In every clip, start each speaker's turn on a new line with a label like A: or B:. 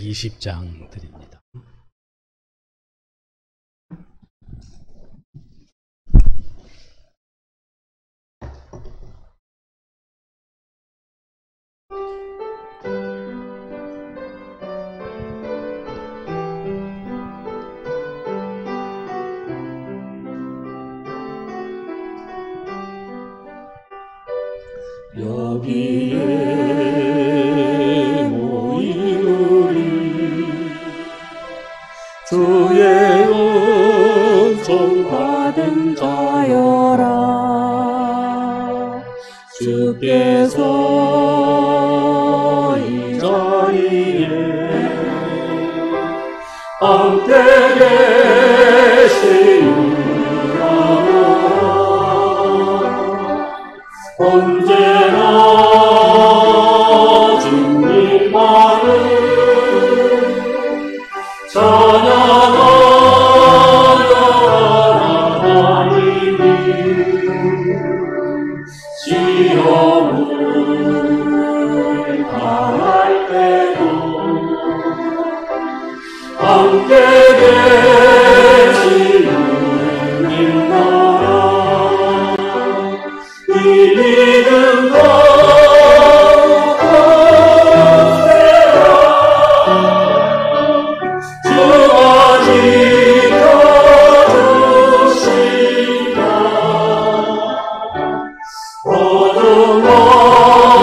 A: 20장 드립니다.
B: 여기에 모인 우리 주의 은총 받은 자여라. 주께서 이 자리에 함께 계시느라 언제나 주님만을 찬양하여 하나님이 시험을 당할 때도 함께 계시는 님나라 이 믿음 주가 지켜주신다. 어둠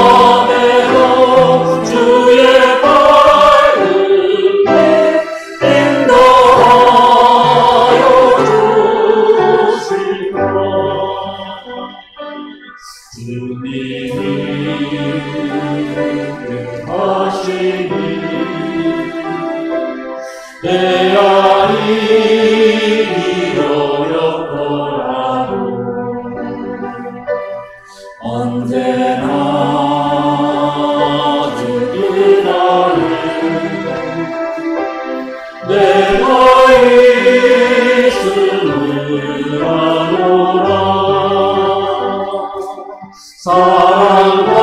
B: 안에서 주의 밝음에 인도하여 주신다. 주님이 하시니 내 안이 어렵더라도 언제나 주의 나를 내가 있음을 아노라. 사랑과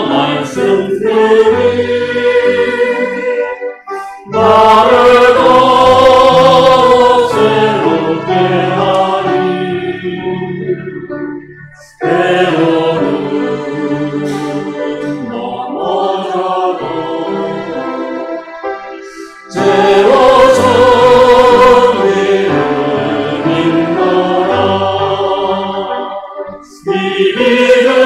B: 말씀들이 나를 더욱 새롭게 하니 때로는 넘어져도 채워서 위를 믿노라. 이 믿음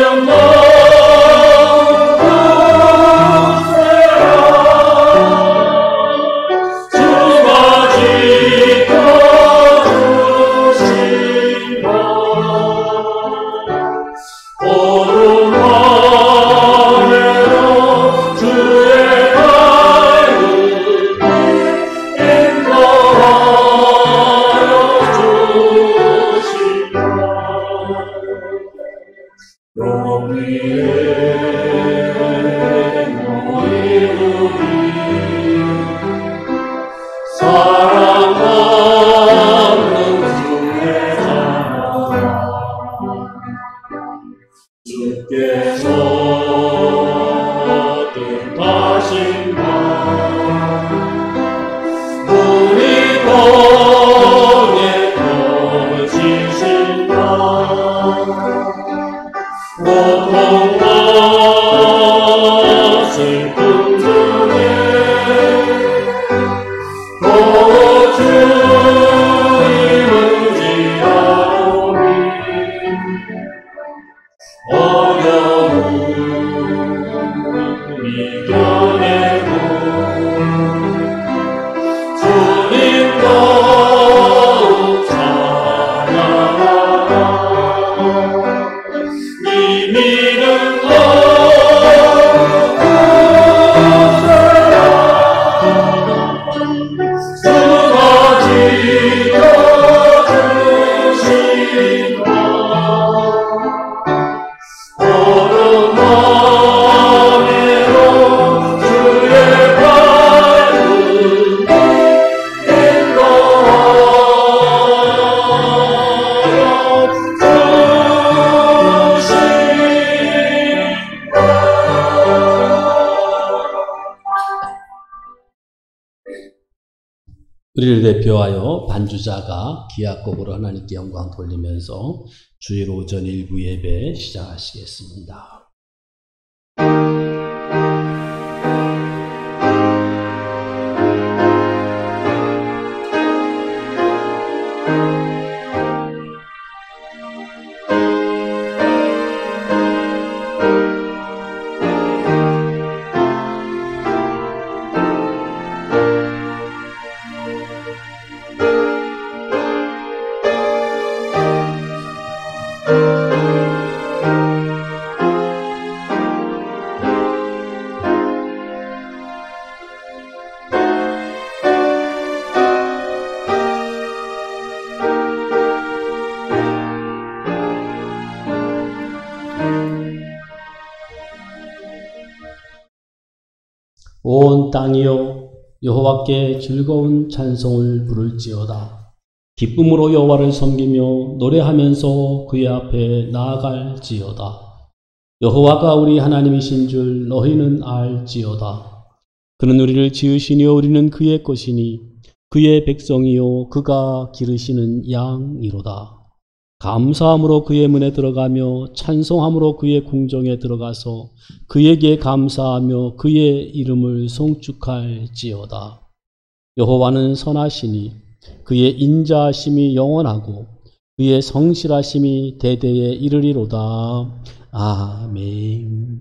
B: 어둠 안에로
A: 우리를 대표하여 반주자가 기악곡으로 하나님께 영광 돌리면서 주일 오전 일부 예배 시작하시겠습니다. 온 땅이여 여호와께 즐거운 찬송을 부를지어다. 기쁨으로 여호와를 섬기며 노래하면서 그의 앞에 나아갈지어다. 여호와가 우리 하나님이신 줄 너희는 알지어다. 그는 우리를 지으시니요 우리는 그의 것이니 그의 백성이요 그가 기르시는 양이로다. 감사함으로 그의 문에 들어가며 찬송함으로 그의 궁정에 들어가서 그에게 감사하며 그의 이름을 송축할지어다. 여호와는 선하시니 그의 인자하심이 영원하고 그의 성실하심이 대대에 이르리로다. 아멘.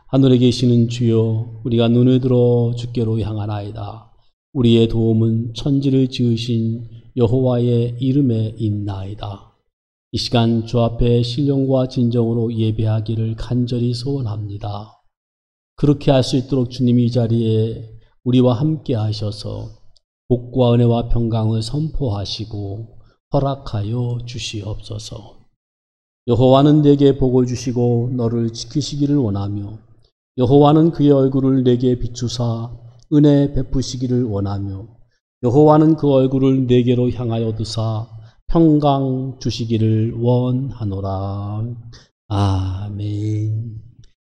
A: 하늘에 계시는 주여, 우리가 눈을 들어 주께로 향하나이다. 우리의 도움은 천지를 지으신 여호와의 이름에 있나이다. 이 시간 주 앞에 신령과 진정으로 예배하기를 간절히 소원합니다. 그렇게 할 수 있도록 주님이 이 자리에 우리와 함께 하셔서 복과 은혜와 평강을 선포하시고 허락하여 주시옵소서. 여호와는 내게 복을 주시고 너를 지키시기를 원하며 여호와는 그의 얼굴을 내게 비추사 은혜 베푸시기를 원하며 여호와는 그 얼굴을 내게로 향하여 드사 평강 주시기를 원하노라. 아멘.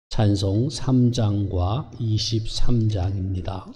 A: 찬송 3장과 23장입니다.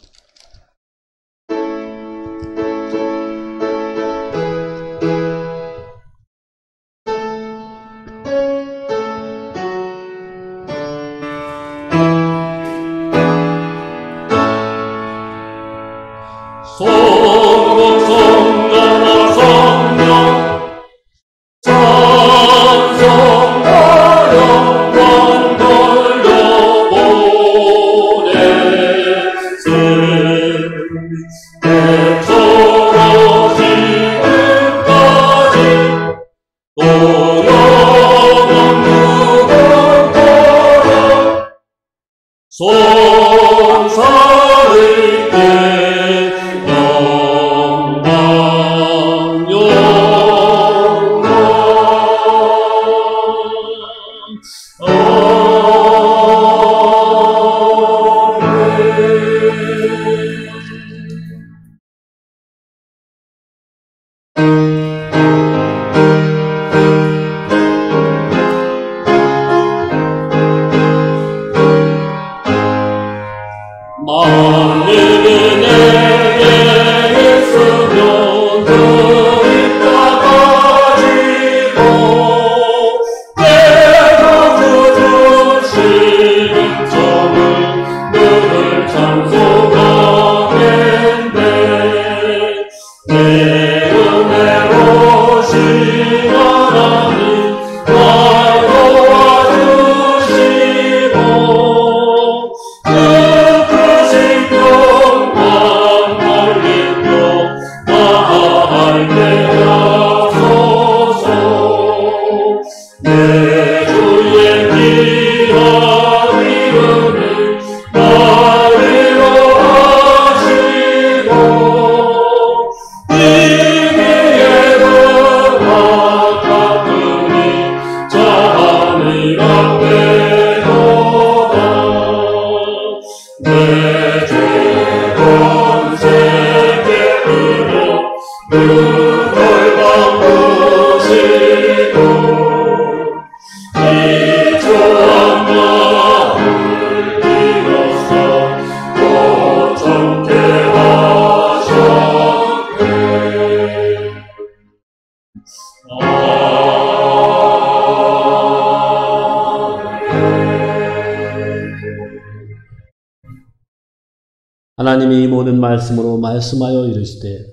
A: 하나님이 모든 말씀으로 말씀하여 이르시되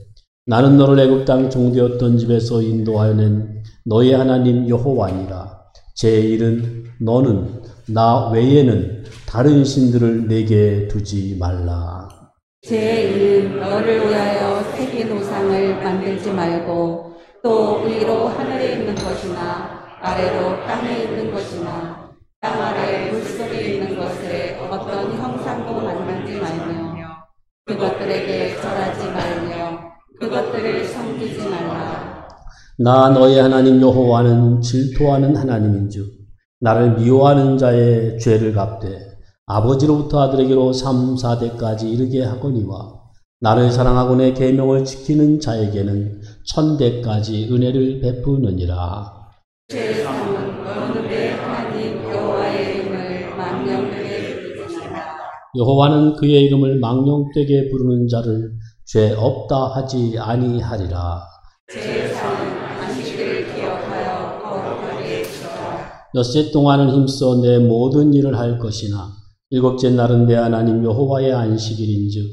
A: 나는 너를 애굽 땅 종되었던 집에서 인도하여 낸 너의 하나님 여호와니라. 제1은 너는 나 외에는 다른 신들을 내게 두지 말라.
C: 제2는 너를 위하여 새긴 우상을 만들지 말고 또 위로 하늘에 있는 것이나 아래로 땅에 있는 것이나 땅 아래 물속에 있는 것에 어떤 형상도 만들지 말며 그것들에게 절하지 말며 그것들을 섬기지 말라.
A: 나 너의 하나님 여호와는 질투하는 하나님인즉 나를 미워하는 자의 죄를 갚되 아버지로부터 아들에게로 3, 4대까지 이르게 하거니와 나를 사랑하고 내 계명을 지키는 자에게는 1000대까지 은혜를 베푸느니라.
C: 제3은 너는 내 하나님 여호와의 이름을 망령되게 부르지 말라.
A: 여호와는 그의 이름을 망령되게 부르는 자를 죄 없다 하지 아니하리라.
C: 제4는 안식일을 기억하여 거룩하게 지켜라.
A: 엿새 동안은 힘써 내 모든 일을 할 것이나 일곱째 날은 내 하나님 여호와의 안식일인즉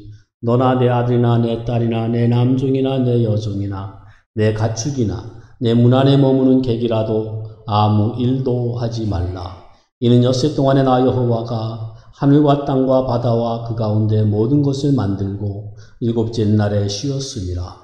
A: 너나 내 아들이나 내 딸이나 내 남종이나 내 여종이나 내 가축이나 내 문 안에 머무는 객이라도 아무 일도 하지 말라. 이는 엿새 동안에 나 여호와가 하늘과 땅과 바다와 그 가운데 모든 것을 만들고 일곱째 날에 쉬었음이라.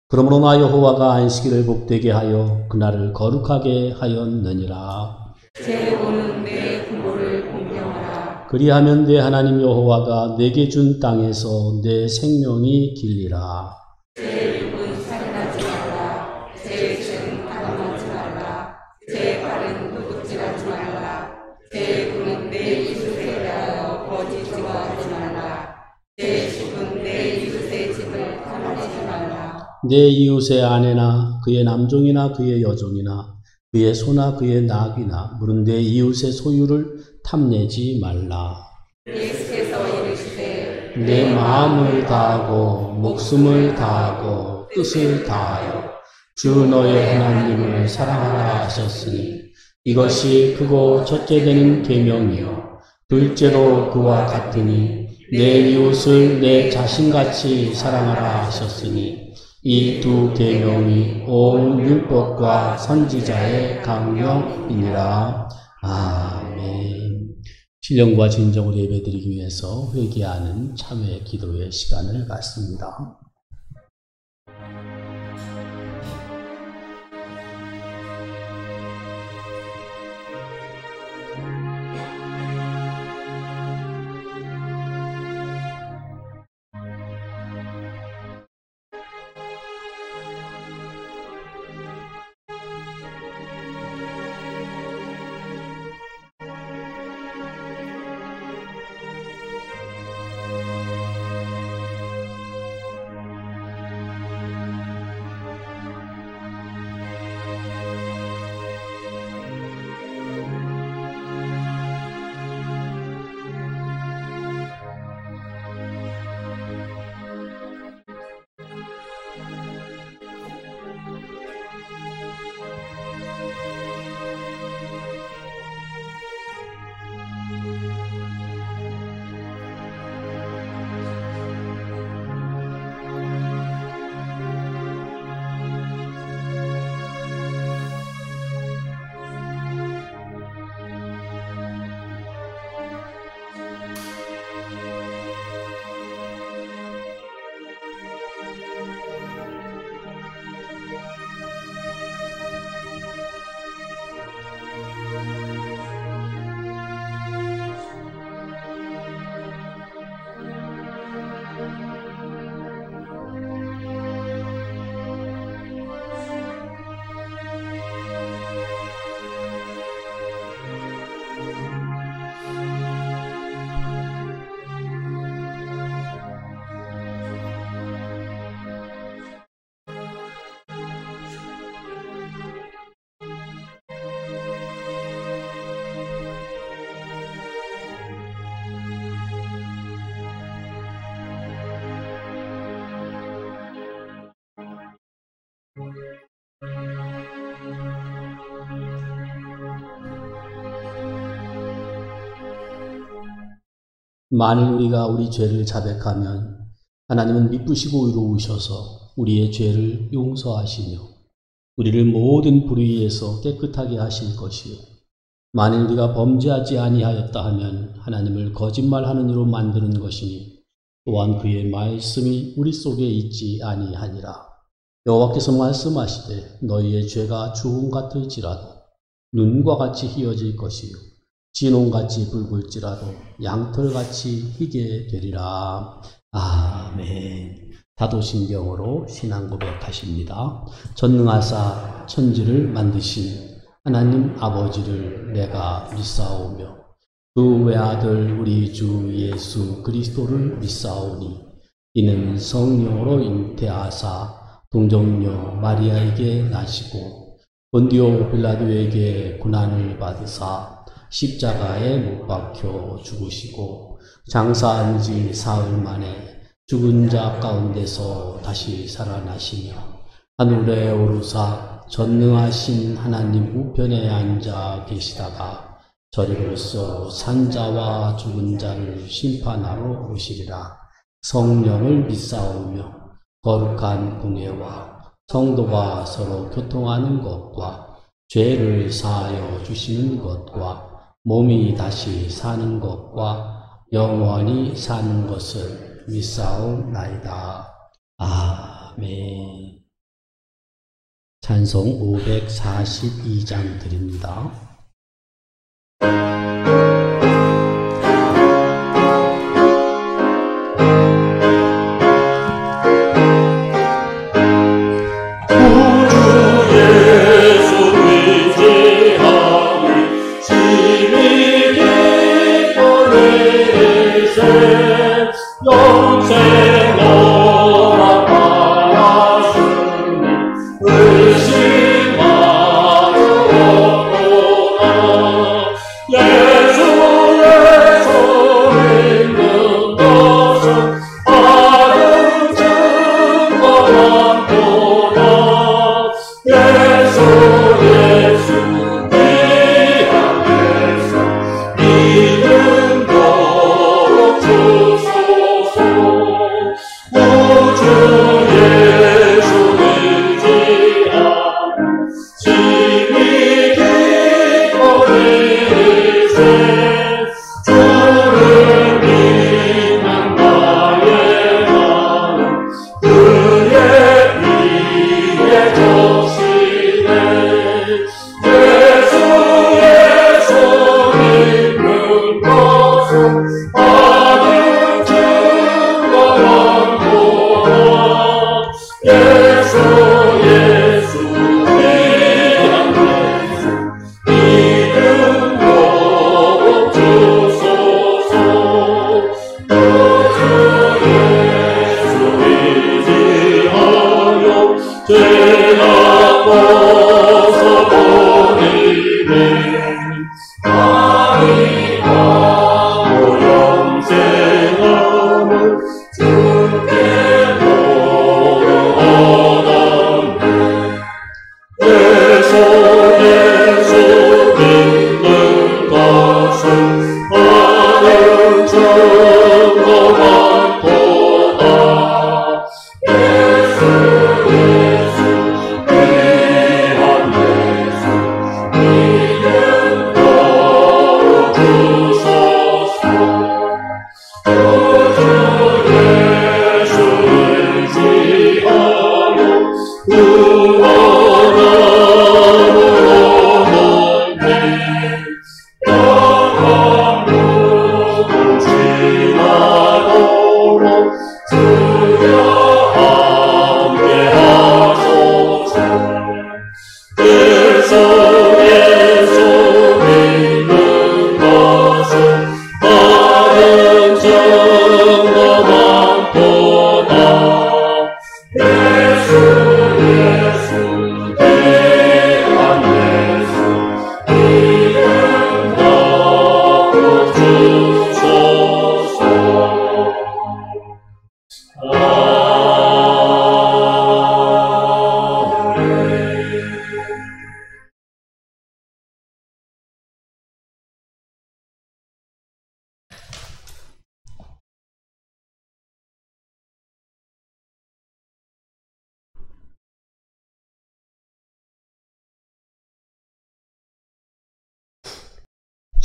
A: 그러므로 나 여호와가 안식일을 복되게 하여 그날을 거룩하게 하였느니라.
C: 제5는 내 부모를 공경하라.
A: 그리하면 내 하나님 여호와가 내게 준 땅에서 내 생명이 길리라.
C: 제6은 살인하지 말라. 제7은 가늠하지 말라. 제8은 도둑질하지 말라. 제9는 내 이웃에 대하여 거짓 증거하지 말라. 제10은 내 이웃의 집을 탐내지 말라.
A: 내 이웃의 아내나 그의 남종이나 그의 여종이나 그의 소나 그의 낙이나 물은 내 이웃의 소유를 탐내지 말라.
C: 예수께서 이르시되
A: 내 마음을 다하고 목숨을 다하고 뜻을 다하여 주 너의 하나님을 사랑하라 하셨으니 이것이 크고 첫째 되는 계명이요 둘째로 그와 같으니 내 이웃을 내 자신같이 사랑하라 하셨으니 이 두 계명이 온 율법과 선지자의 강령이니라. 아멘. 신령과 진정으로 예배드리기 위해서 회개하는 참회 기도의 시간을 갖습니다. 만일 우리가 우리 죄를 자백하면 하나님은 미쁘시고 의로우셔서 우리의 죄를 용서하시며 우리를 모든 불의에서 깨끗하게 하실 것이요 만일 우리가 범죄하지 아니하였다 하면 하나님을 거짓말하는 이로 만드는 것이니 또한 그의 말씀이 우리 속에 있지 아니하니라. 여호와께서 말씀하시되 너희의 죄가 주홍 같을지라도 눈과 같이 희어질 것이요 진홍같이 붉을지라도 양털같이 희게 되리라. 아멘. 다도신경으로 신앙 고백하십니다. 전능하사 천지를 만드신 하나님 아버지를 내가 믿사오며 그 외아들 우리 주 예수 그리스도를 믿사오니 이는 성령으로 잉태하사 동정녀 마리아에게 나시고 본디오 빌라도에게 고난을 받으사 십자가에 못 박혀 죽으시고 장사한 지 사흘 만에 죽은 자 가운데서 다시 살아나시며 하늘에 오르사 전능하신 하나님 우편에 앉아 계시다가 저리로서 산자와 죽은 자를 심판하러 오시리라. 성령을 믿사오며 거룩한 공예와 성도가 서로 교통하는 것과 죄를 사하여 주시는 것과 몸이 다시 사는 것과 영원히 사는 것을 믿사옵나이다. 아멘. 찬송 542장 드립니다.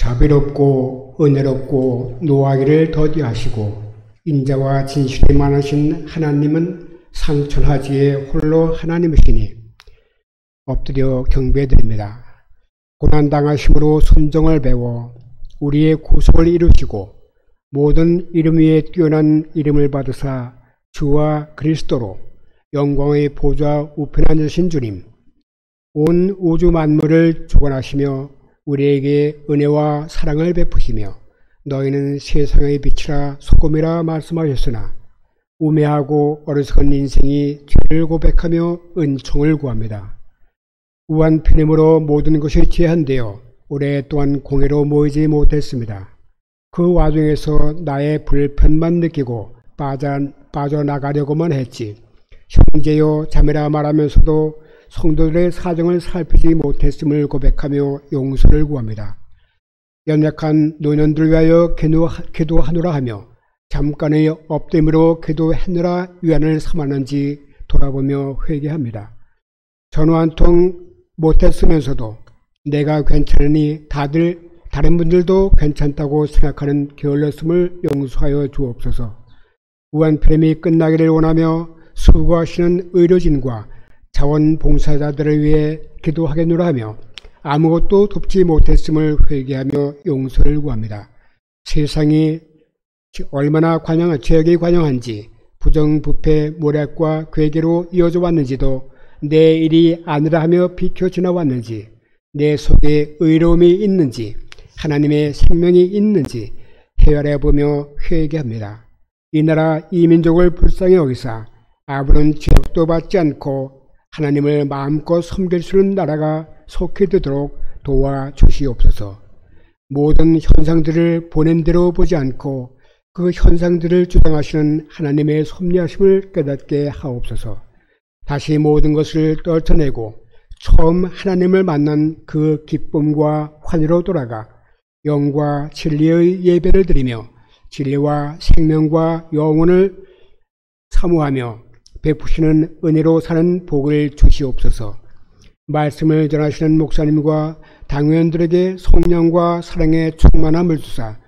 D: 자비롭고 은혜롭고 노하기를 더디하시고 인자와 진실이 많으신 하나님은 상천하지에 홀로 하나님이시니 엎드려 경배드립니다. 고난당하심으로 순종을 배워 우리의 구속을 이루시고 모든 이름 위에 뛰어난 이름을 받으사 주와 그리스도로 영광의 보좌 우편에 앉으신 주님, 온 우주 만물을 주관하시며 우리에게 은혜와 사랑을 베푸시며 너희는 세상의 빛이라 소금이라 말씀하셨으나 우매하고 어리석은 인생이 죄를 고백하며 은총을 구합니다. 우한 편임으로 모든 것이 제한되어 오랫동안 공회로 모이지 못했습니다. 그 와중에서 나의 불편만 느끼고 빠져나가려고만 했지 형제요 자매라 말하면서도 성도들의 사정을 살피지 못했음을 고백하며 용서를 구합니다. 연약한 노년들을 위하여 기도하노라 하며 잠깐의 업됨으로 기도했느라 위안을 삼았는지 돌아보며 회개합니다. 전화 한 통 못했으면서도 내가 괜찮으니 다른 분들도 괜찮다고 생각하는 게을렀음을 용서하여 주옵소서. 우한편임이 끝나기를 원하며 수고하시는 의료진과 자원봉사자들을 위해 기도하겠노라 하며 아무것도 돕지 못했음을 회개하며 용서를 구합니다. 세상이 얼마나 죄악이 관영한지 부정부패 모략과 괴계로 이어져 왔는지도 내 일이 아니라 하며 비켜 지나왔는지 내 속에 의로움이 있는지 하나님의 생명이 있는지 헤아려 보며 회개합니다. 이 나라 이 민족을 불쌍히 여기사 아무런 죄악도 받지 않고 하나님을 마음껏 섬길 수 있는 나라가 속히 되도록 도와주시옵소서. 모든 현상들을 보낸 대로 보지 않고 그 현상들을 주장하시는 하나님의 섭리하심을 깨닫게 하옵소서. 다시 모든 것을 떨쳐내고 처음 하나님을 만난 그 기쁨과 환희로 돌아가 영과 진리의 예배를 드리며 진리와 생명과 영혼을 사모하며 베푸시는 은혜로 사는 복을 주시옵소서. 말씀을 전하시는 목사님과 당회원들에게 성령과 사랑의 충만함을 주사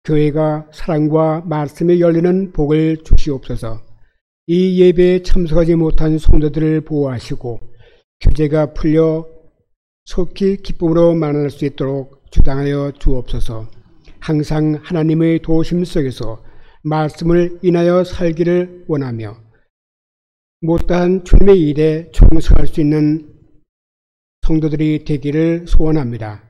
D: 교회가 사랑과 말씀에 열리는 복을 주시옵소서. 이 예배에 참석하지 못한 성도들을 보호하시고 규제가 풀려 속히 기쁨으로 만날 수 있도록 주당하여 주옵소서. 항상 하나님의 도우심 속에서 말씀을 인하여 살기를 원하며 못다한 주님의 일에 충성할 수 있는 성도들이 되기를 소원합니다.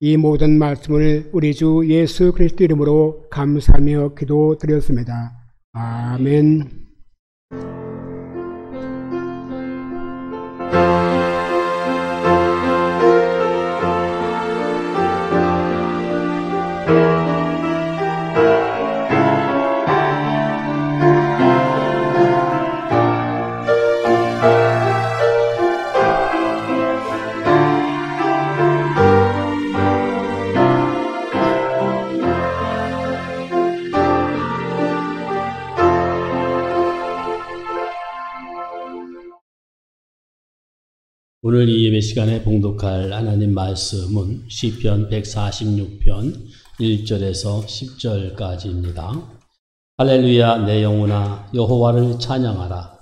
D: 이 모든 말씀을 우리 주 예수 그리스도 이름으로 감사하며 기도드렸습니다. 아멘.
A: 오늘 이 예배 시간에 봉독할 하나님 말씀은 시편 146편 1절에서 10절까지입니다. 할렐루야, 내 영혼아 여호와를 찬양하라.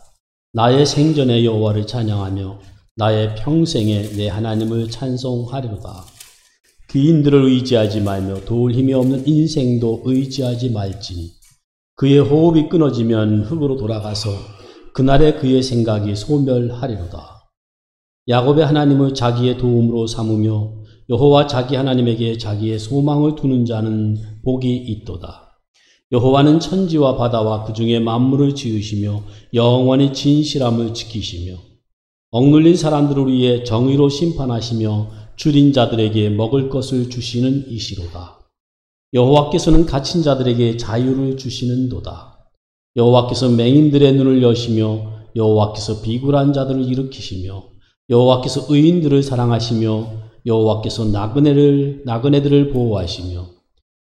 A: 나의 생전에 여호와를 찬양하며 나의 평생에 내 하나님을 찬송하리로다. 귀인들을 의지하지 말며 도울 힘이 없는 인생도 의지하지 말지니 그의 호흡이 끊어지면 흙으로 돌아가서 그날에 그의 생각이 소멸하리로다. 야곱의 하나님을 자기의 도움으로 삼으며 여호와 자기 하나님에게 자기의 소망을 두는 자는 복이 있도다. 여호와는 천지와 바다와 그 중에 만물을 지으시며 영원히 진실함을 지키시며 억눌린 사람들을 위해 정의로 심판하시며 줄인 자들에게 먹을 것을 주시는 이시로다. 여호와께서는 갇힌 자들에게 자유를 주시는도다. 여호와께서 맹인들의 눈을 여시며 여호와께서 비굴한 자들을 일으키시며 여호와께서 의인들을 사랑하시며 여호와께서 나그네들을 보호하시며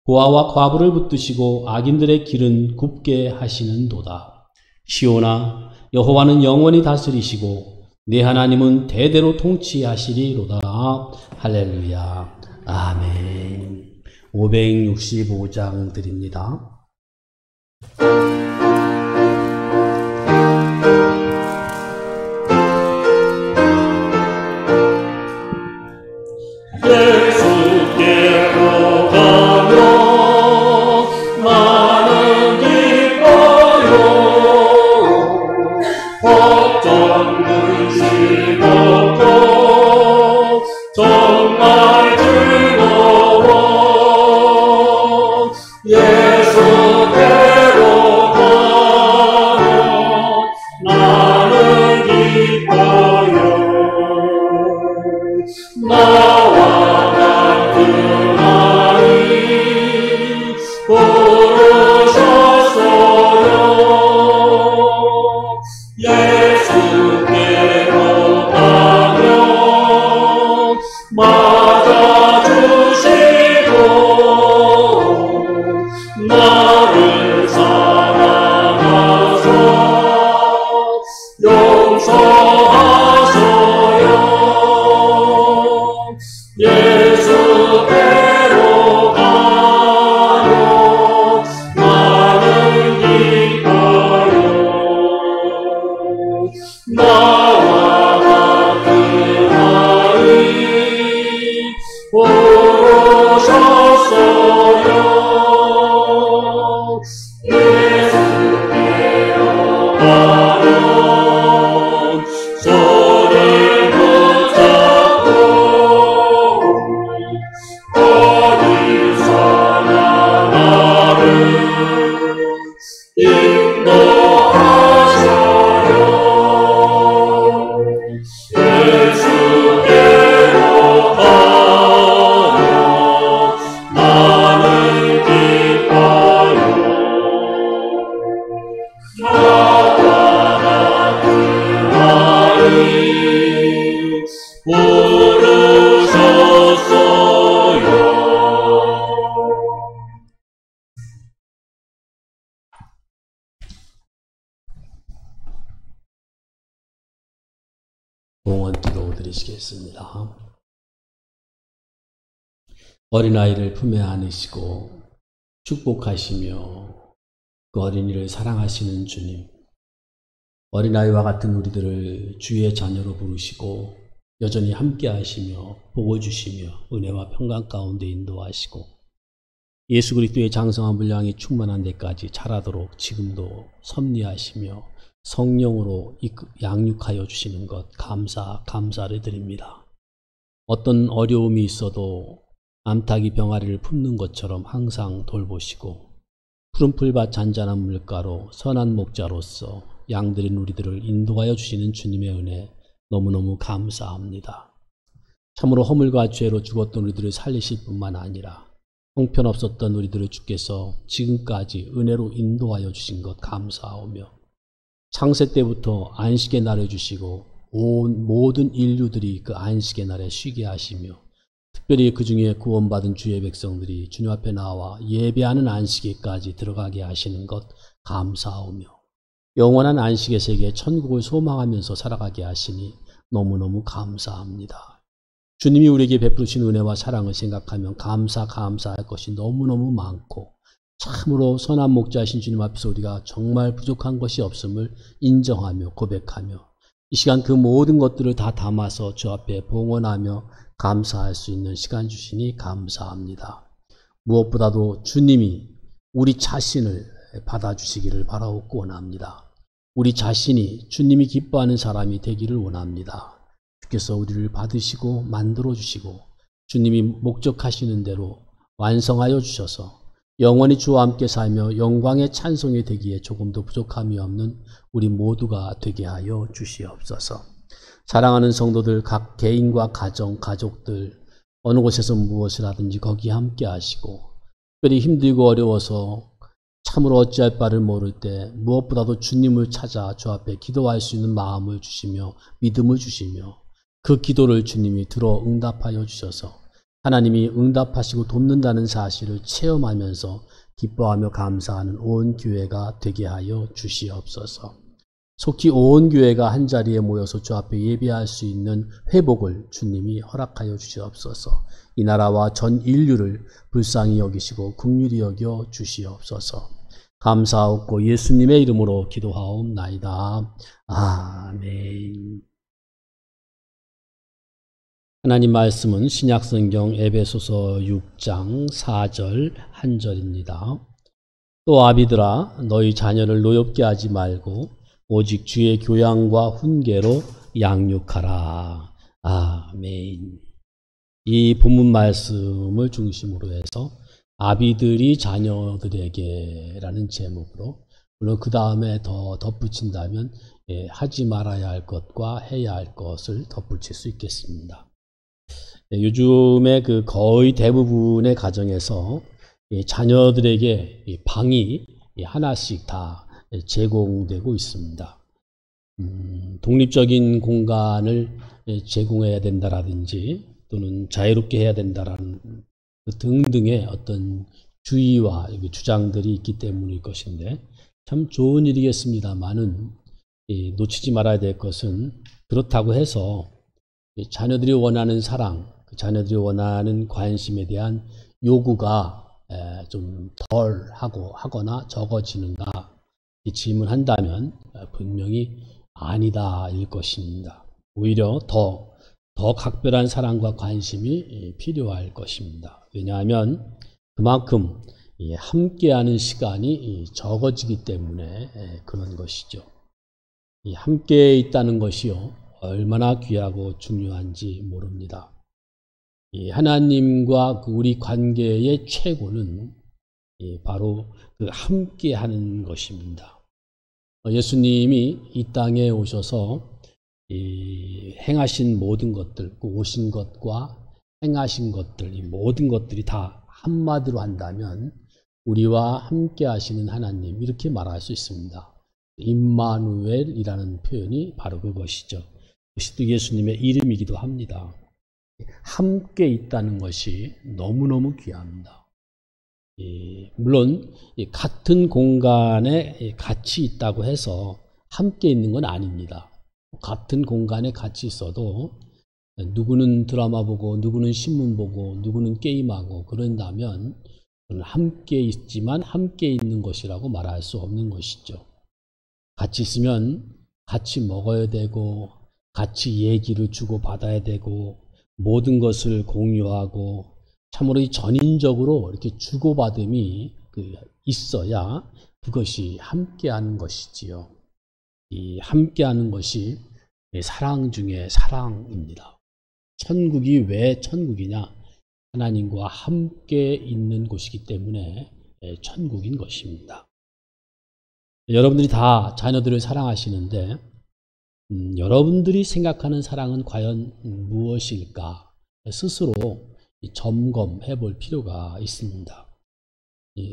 A: 고아와 과부를 붙드시고 악인들의 길은 굽게 하시는도다. 시온아, 여호와는 영원히 다스리시고 내 하나님은 대대로 통치하시리로다. 할렐루야. 아멘. 565장 드립니다.
B: 예수께로 가면 나는 기뻐요. 걱정 근심 없고 정말 즐거워. 예수께로 가면 나는 기뻐요. 나와 같은 아이 부르셨어요. 예수께로 가면 맞아주시고 나를 사랑하사 용서하셔요. 예수께로 가면 나는 기뻐요. 나와 같은 아이 부르셨어요. 예수께로 가면 손을 붙잡고 어디서나 나를 인도하셔요. 예수께로 가면 나는 기뻐요. 나와 같은 아이 부르셨어요.
A: 봉헌기도 드리시겠습니다. 어린아이를 품에 안으시고 축복하시며 그 어린이를 사랑하시는 주님, 어린아이와 같은 우리들을 주의 자녀로 부르시고 여전히 함께 하시며 복을 주시며 은혜와 평강 가운데 인도하시고 예수 그리스도의 장성한 분량이 충만한 데까지 자라도록 지금도 섭리하시며 성령으로 양육하여 주시는 것 감사를 드립니다. 어떤 어려움이 있어도 암탉이 병아리를 품는 것처럼 항상 돌보시고 푸른 풀밭 잔잔한 물가로 선한 목자로서 양들인 우리들을 인도하여 주시는 주님의 은혜 너무너무 감사합니다. 참으로 허물과 죄로 죽었던 우리들을 살리실 뿐만 아니라 형편없었던 우리들을 주께서 지금까지 은혜로 인도하여 주신 것 감사하오며 창세 때부터 안식의 날을 주시고 온 모든 인류들이 그 안식의 날에 쉬게 하시며 특별히 그 중에 구원받은 주의 백성들이 주님 앞에 나와 예배하는 안식에까지 들어가게 하시는 것 감사하오며 영원한 안식의 세계 천국을 소망하면서 살아가게 하시니 너무너무 감사합니다. 주님이 우리에게 베푸신 은혜와 사랑을 생각하면 감사할 것이 너무너무 많고 참으로 선한 목자이신 주님 앞에서 우리가 정말 부족한 것이 없음을 인정하며 고백하며 이 시간 그 모든 것들을 다 담아서 주 앞에 봉헌하며 감사할 수 있는 시간 주시니 감사합니다. 무엇보다도 주님이 우리 자신을 받아주시기를 바라옵고 원합니다. 우리 자신이 주님이 기뻐하는 사람이 되기를 원합니다. 주께서 우리를 받으시고 만들어주시고 주님이 목적하시는 대로 완성하여 주셔서 영원히 주와 함께 살며 영광의 찬송이 되기에 조금도 부족함이 없는 우리 모두가 되게 하여 주시옵소서. 사랑하는 성도들 각 개인과 가정, 가족들 어느 곳에서 무엇을 하든지 거기에 함께 하시고 특별히 힘들고 어려워서 참으로 어찌할 바를 모를 때 무엇보다도 주님을 찾아 주 앞에 기도할 수 있는 마음을 주시며 믿음을 주시며 그 기도를 주님이 들어 응답하여 주셔서 하나님이 응답하시고 돕는다는 사실을 체험하면서 기뻐하며 감사하는 온 교회가 되게 하여 주시옵소서. 속히 온 교회가 한자리에 모여서 주 앞에 예배할 수 있는 회복을 주님이 허락하여 주시옵소서. 이 나라와 전 인류를 불쌍히 여기시고 긍휼히 여겨 주시옵소서. 감사하옵고 예수님의 이름으로 기도하옵나이다. 아멘. 하나님 말씀은 신약성경 에베소서 6장 4절 한 절입니다. 또 아비들아 너희 자녀를 노엽게 하지 말고 오직 주의 교양과 훈계로 양육하라. 아멘. 이 본문 말씀을 중심으로 해서 아비들이 자녀들에게 라는 제목으로, 물론 그 다음에 더 덧붙인다면 하지 말아야 할 것과 해야 할 것을 덧붙일 수 있겠습니다. 요즘에 그 거의 대부분의 가정에서 자녀들에게 방이 하나씩 다 제공되고 있습니다. 독립적인 공간을 제공해야 된다라든지 또는 자유롭게 해야 된다라는 등등의 어떤 주의와 주장들이 있기 때문일 것인데, 참 좋은 일이겠습니다만은 놓치지 말아야 될 것은, 그렇다고 해서 자녀들이 원하는 사랑, 자녀들이 원하는 관심에 대한 요구가 좀 덜 하거나 적어지는가 질문한다면 분명히 아니다일 것입니다. 오히려 더 각별한 사랑과 관심이 필요할 것입니다. 왜냐하면 그만큼 함께하는 시간이 적어지기 때문에 그런 것이죠. 함께 있다는 것이요, 얼마나 귀하고 중요한지 모릅니다. 하나님과 우리 관계의 최고는 바로 그 함께하는 것입니다. 예수님이 이 땅에 오셔서 행하신 모든 것들, 오신 것과 행하신 것들, 이 모든 것들이 다 한마디로 한다면 우리와 함께 하시는 하나님, 이렇게 말할 수 있습니다. 임마누엘이라는 표현이 바로 그것이죠. 그것이 또 예수님의 이름이기도 합니다. 함께 있다는 것이 너무너무 귀합니다. 물론 같은 공간에 같이 있다고 해서 함께 있는 건 아닙니다. 같은 공간에 같이 있어도 누구는 드라마 보고 누구는 신문 보고 누구는 게임하고 그런다면 함께 있지만 함께 있는 것이라고 말할 수 없는 것이죠. 같이 있으면 같이 먹어야 되고 같이 얘기를 주고받아야 되고 모든 것을 공유하고 참으로 전인적으로 이렇게 주고받음이 있어야 그것이 함께하는 것이지요. 이 함께하는 것이 사랑 중에 사랑입니다. 천국이 왜 천국이냐? 하나님과 함께 있는 곳이기 때문에 천국인 것입니다. 여러분들이 다 자녀들을 사랑하시는데 여러분들이 생각하는 사랑은 과연 무엇일까? 스스로 점검해 볼 필요가 있습니다.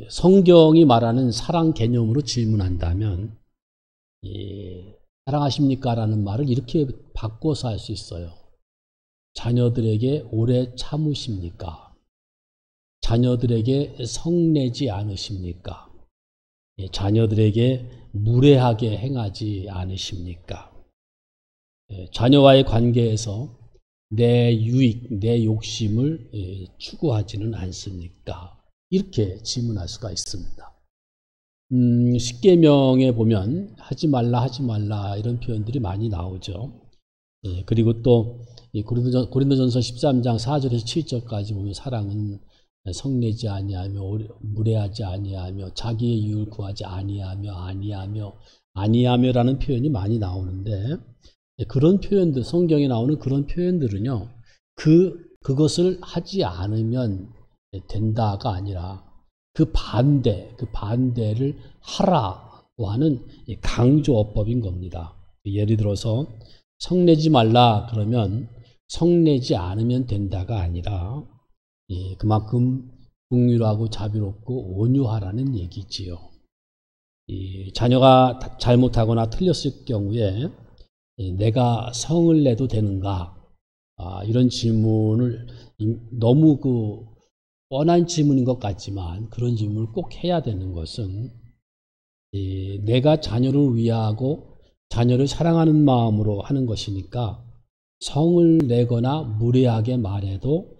A: 성경이 말하는 사랑 개념으로 질문한다면 사랑하십니까? 라는 말을 이렇게 바꿔서 할 수 있어요. 자녀들에게 오래 참으십니까? 자녀들에게 성내지 않으십니까? 자녀들에게 무례하게 행하지 않으십니까? 자녀와의 관계에서 내 유익, 내 욕심을 추구하지는 않습니까? 이렇게 질문할 수가 있습니다. 십계명에 보면 하지 말라 이런 표현들이 많이 나오죠. 그리고 또 고린도전서 13장 4절에서 7절까지 보면 사랑은 성내지 아니하며 무례하지 아니하며 자기의 이익을 구하지 아니하며라는 표현이 많이 나오는데, 그런 표현들, 성경에 나오는 그런 표현들은요, 그것을 하지 않으면 된다가 아니라 그 반대를 하라고 하는 강조어법인 겁니다. 예를 들어서 성내지 말라 그러면 성내지 않으면 된다가 아니라 그만큼 긍휼하고 자비롭고 온유하라는 얘기지요. 자녀가 잘못하거나 틀렸을 경우에 내가 성을 내도 되는가? 이런 질문을 너무 뻔한 질문인 것 같지만 그런 질문을 꼭 해야 되는 것은 내가 자녀를 위하고 자녀를 사랑하는 마음으로 하는 것이니까 성을 내거나 무례하게 말해도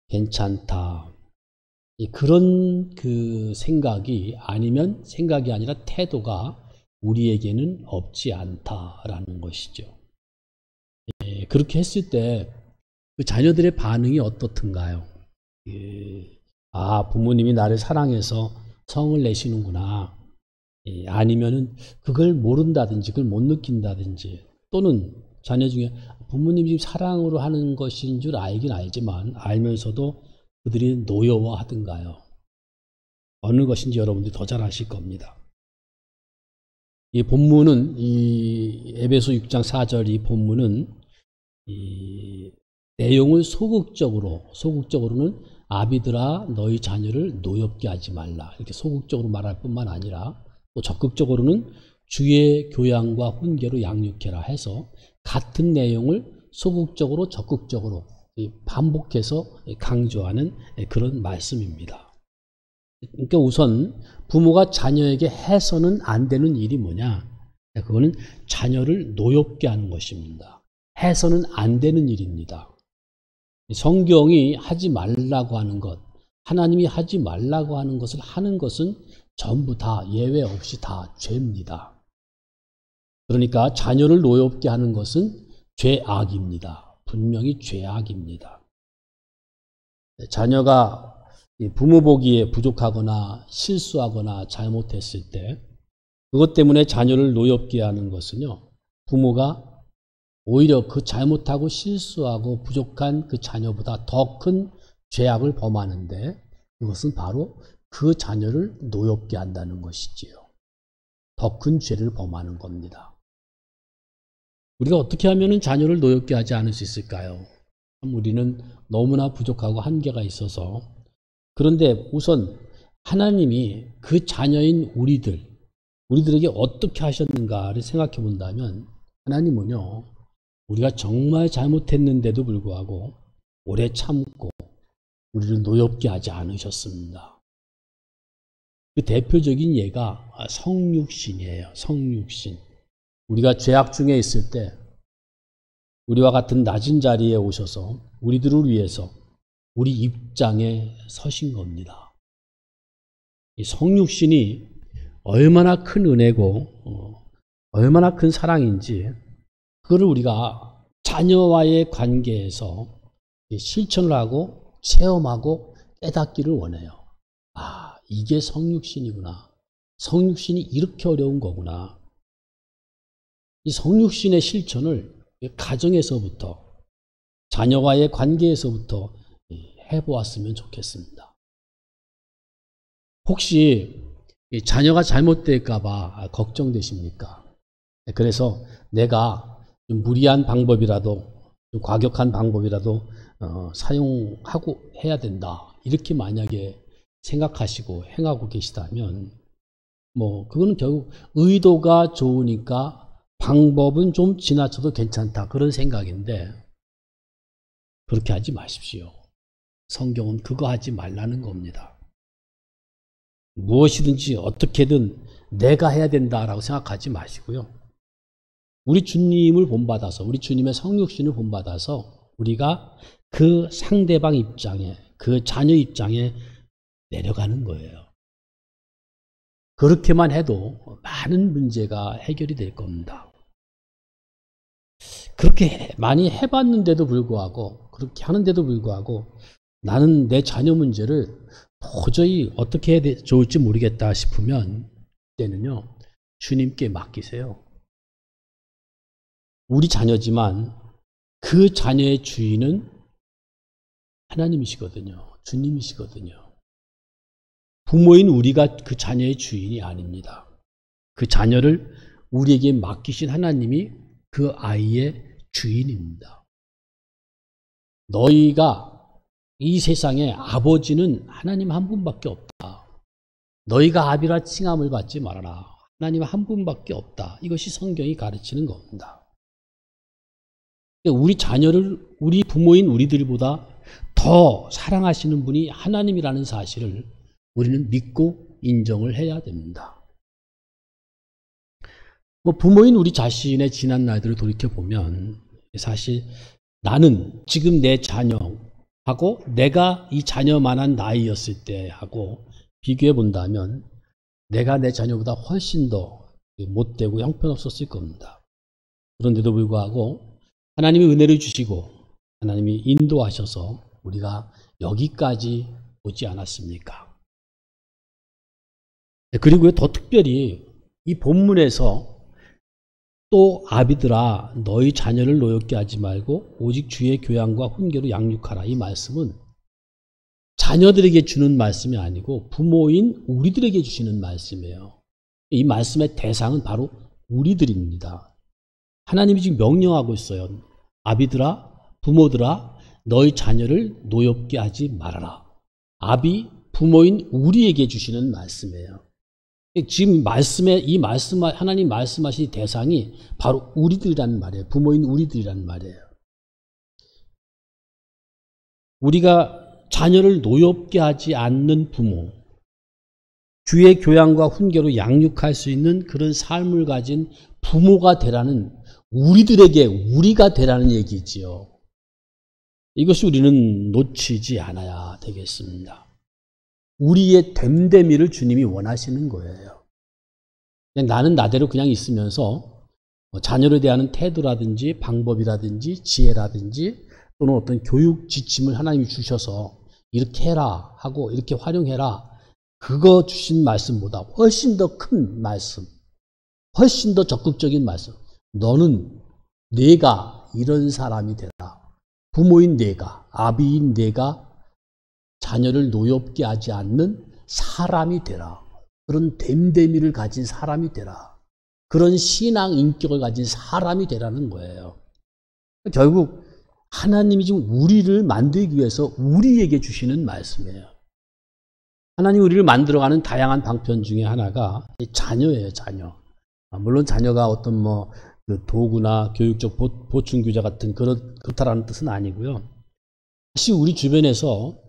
A: 괜찮다. 그런 그 생각이 아니면 생각이 아니라 태도가 우리에게는 없지 않다라는 것이죠. 그렇게 했을 때 그 자녀들의 반응이 어떻든가요? 아, 부모님이 나를 사랑해서 성을 내시는구나. 아니면은 그걸 모른다든지 그걸 못 느낀다든지, 또는 자녀 중에 부모님이 사랑으로 하는 것인 줄 알긴 알지만 알면서도 그들이 노여워하든가요. 어느 것인지 여러분들이 더 잘 아실 겁니다. 이 본문은, 이 에베소 6장 4절 이 본문은 이 내용을 소극적으로는 아비들아 너희 자녀를 노엽게 하지 말라, 이렇게 소극적으로 말할 뿐만 아니라 또 적극적으로는 주의 교양과 훈계로 양육해라 해서 같은 내용을 소극적으로 적극적으로 반복해서 강조하는 그런 말씀입니다. 그러니까 우선 부모가 자녀에게 해서는 안 되는 일이 뭐냐? 그거는 자녀를 노엽게 하는 것입니다. 해서는 안 되는 일입니다. 성경이 하지 말라고 하는 것, 하나님이 하지 말라고 하는 것을 하는 것은 전부 다 예외 없이 다 죄입니다. 그러니까 자녀를 노엽게 하는 것은 죄악입니다. 분명히 죄악입니다. 자녀가 부모 보기에 부족하거나 실수하거나 잘못했을 때 그것 때문에 자녀를 노엽게 하는 것은요, 부모가 오히려 그 잘못하고 실수하고 부족한 그 자녀보다 더 큰 죄악을 범하는데, 그것은 바로 그 자녀를 노엽게 한다는 것이지요. 더 큰 죄를 범하는 겁니다. 우리가 어떻게 하면 자녀를 노엽게 하지 않을 수 있을까요? 우리는 너무나 부족하고 한계가 있어서. 그런데 우선 하나님이 그 자녀인 우리들에게 어떻게 하셨는가를 생각해 본다면, 하나님은요, 우리가 정말 잘못했는데도 불구하고 오래 참고 우리를 노엽게 하지 않으셨습니다. 그 대표적인 예가 성육신이에요. 성육신. 우리가 죄악 중에 있을 때 우리와 같은 낮은 자리에 오셔서 우리들을 위해서 우리 입장에 서신 겁니다. 이 성육신이 얼마나 큰 은혜고 얼마나 큰 사랑인지, 그거를 우리가 자녀와의 관계에서 실천을 하고 체험하고 깨닫기를 원해요. 아, 이게 성육신이구나. 성육신이 이렇게 어려운 거구나. 이 성육신의 실천을 가정에서부터, 자녀와의 관계에서부터 해보았으면 좋겠습니다. 혹시 자녀가 잘못될까봐 걱정되십니까? 그래서 내가 좀 무리한 방법이라도, 좀 과격한 방법이라도 사용하고 해야 된다, 이렇게 만약에 생각하시고 행하고 계시다면, 그거는 결국 의도가 좋으니까 방법은 좀 지나쳐도 괜찮다, 그런 생각인데, 그렇게 하지 마십시오. 성경은 그거 하지 말라는 겁니다. 무엇이든지 어떻게든 내가 해야 된다라고 생각하지 마시고요. 우리 주님을 본받아서, 우리 주님의 성육신을 본받아서 우리가 그 상대방 입장에, 그 자녀 입장에 내려가는 거예요. 그렇게만 해도 많은 문제가 해결이 될 겁니다. 그렇게 많이 해봤는데도 불구하고, 그렇게 하는데도 불구하고 나는 내 자녀 문제를 도저히 어떻게 해야 좋을지 모르겠다 싶으면, 그때는요, 주님께 맡기세요. 우리 자녀지만 그 자녀의 주인은 하나님이시거든요. 주님이시거든요. 부모인 우리가 그 자녀의 주인이 아닙니다. 그 자녀를 우리에게 맡기신 하나님이 그 아이의 주인입니다. 너희가 이 세상에 아버지는 하나님 한 분밖에 없다. 너희가 아비라 칭함을 받지 말아라. 하나님 한 분밖에 없다. 이것이 성경이 가르치는 겁니다. 우리 자녀를 우리 부모인 우리들보다 더 사랑하시는 분이 하나님이라는 사실을 우리는 믿고 인정을 해야 됩니다. 부모인 우리 자신의 지난 날들을 돌이켜보면 사실 나는 지금 내 자녀하고 내가 이 자녀만한 나이였을 때하고 비교해 본다면 내가 내 자녀보다 훨씬 더 못되고 형편없었을 겁니다. 그런데도 불구하고 하나님이 은혜를 주시고 하나님이 인도하셔서 우리가 여기까지 오지 않았습니까? 그리고 더 특별히 이 본문에서 또 아비들아 너희 자녀를 노엽게 하지 말고 오직 주의 교양과 훈계로 양육하라. 이 말씀은 자녀들에게 주는 말씀이 아니고 부모인 우리들에게 주시는 말씀이에요. 이 말씀의 대상은 바로 우리들입니다. 하나님이 지금 명령하고 있어요. 아비들아, 부모들아 너희 자녀를 노엽게 하지 말아라. 아비, 부모인 우리에게 주시는 말씀이에요. 지금 이 말씀, 하나님 말씀하신 대상이 바로 우리들이라는 말이에요. 부모인 우리들이라는 말이에요. 우리가 자녀를 노엽게 하지 않는 부모, 주의 교양과 훈계로 양육할 수 있는 그런 삶을 가진 부모가 되라는, 우리들에게 우리가 되라는 얘기지요. 이것이 우리는 놓치지 않아야 되겠습니다. 우리의 됨됨이를 주님이 원하시는 거예요. 그냥 나는 나대로 그냥 있으면서 자녀를 대하는 태도라든지 방법이라든지 지혜라든지 또는 어떤 교육 지침을 하나님이 주셔서 이렇게 해라 하고 이렇게 활용해라, 그거 주신 말씀보다 훨씬 더 큰 말씀, 훨씬 더 적극적인 말씀. 너는 내가 이런 사람이 되라. 부모인 내가, 아비인 내가 자녀를 노엽게 하지 않는 사람이 되라. 그런 됨됨이를 가진 사람이 되라. 그런 신앙 인격을 가진 사람이 되라는 거예요. 결국 하나님이 지금 우리를 만들기 위해서 우리에게 주시는 말씀이에요. 하나님이 우리를 만들어가는 다양한 방편 중에 하나가 자녀예요, 자녀. 물론 자녀가 어떤 그 도구나 교육적 보충규제 같은 그렇다라는 뜻은 아니고요. 사실 우리 주변에서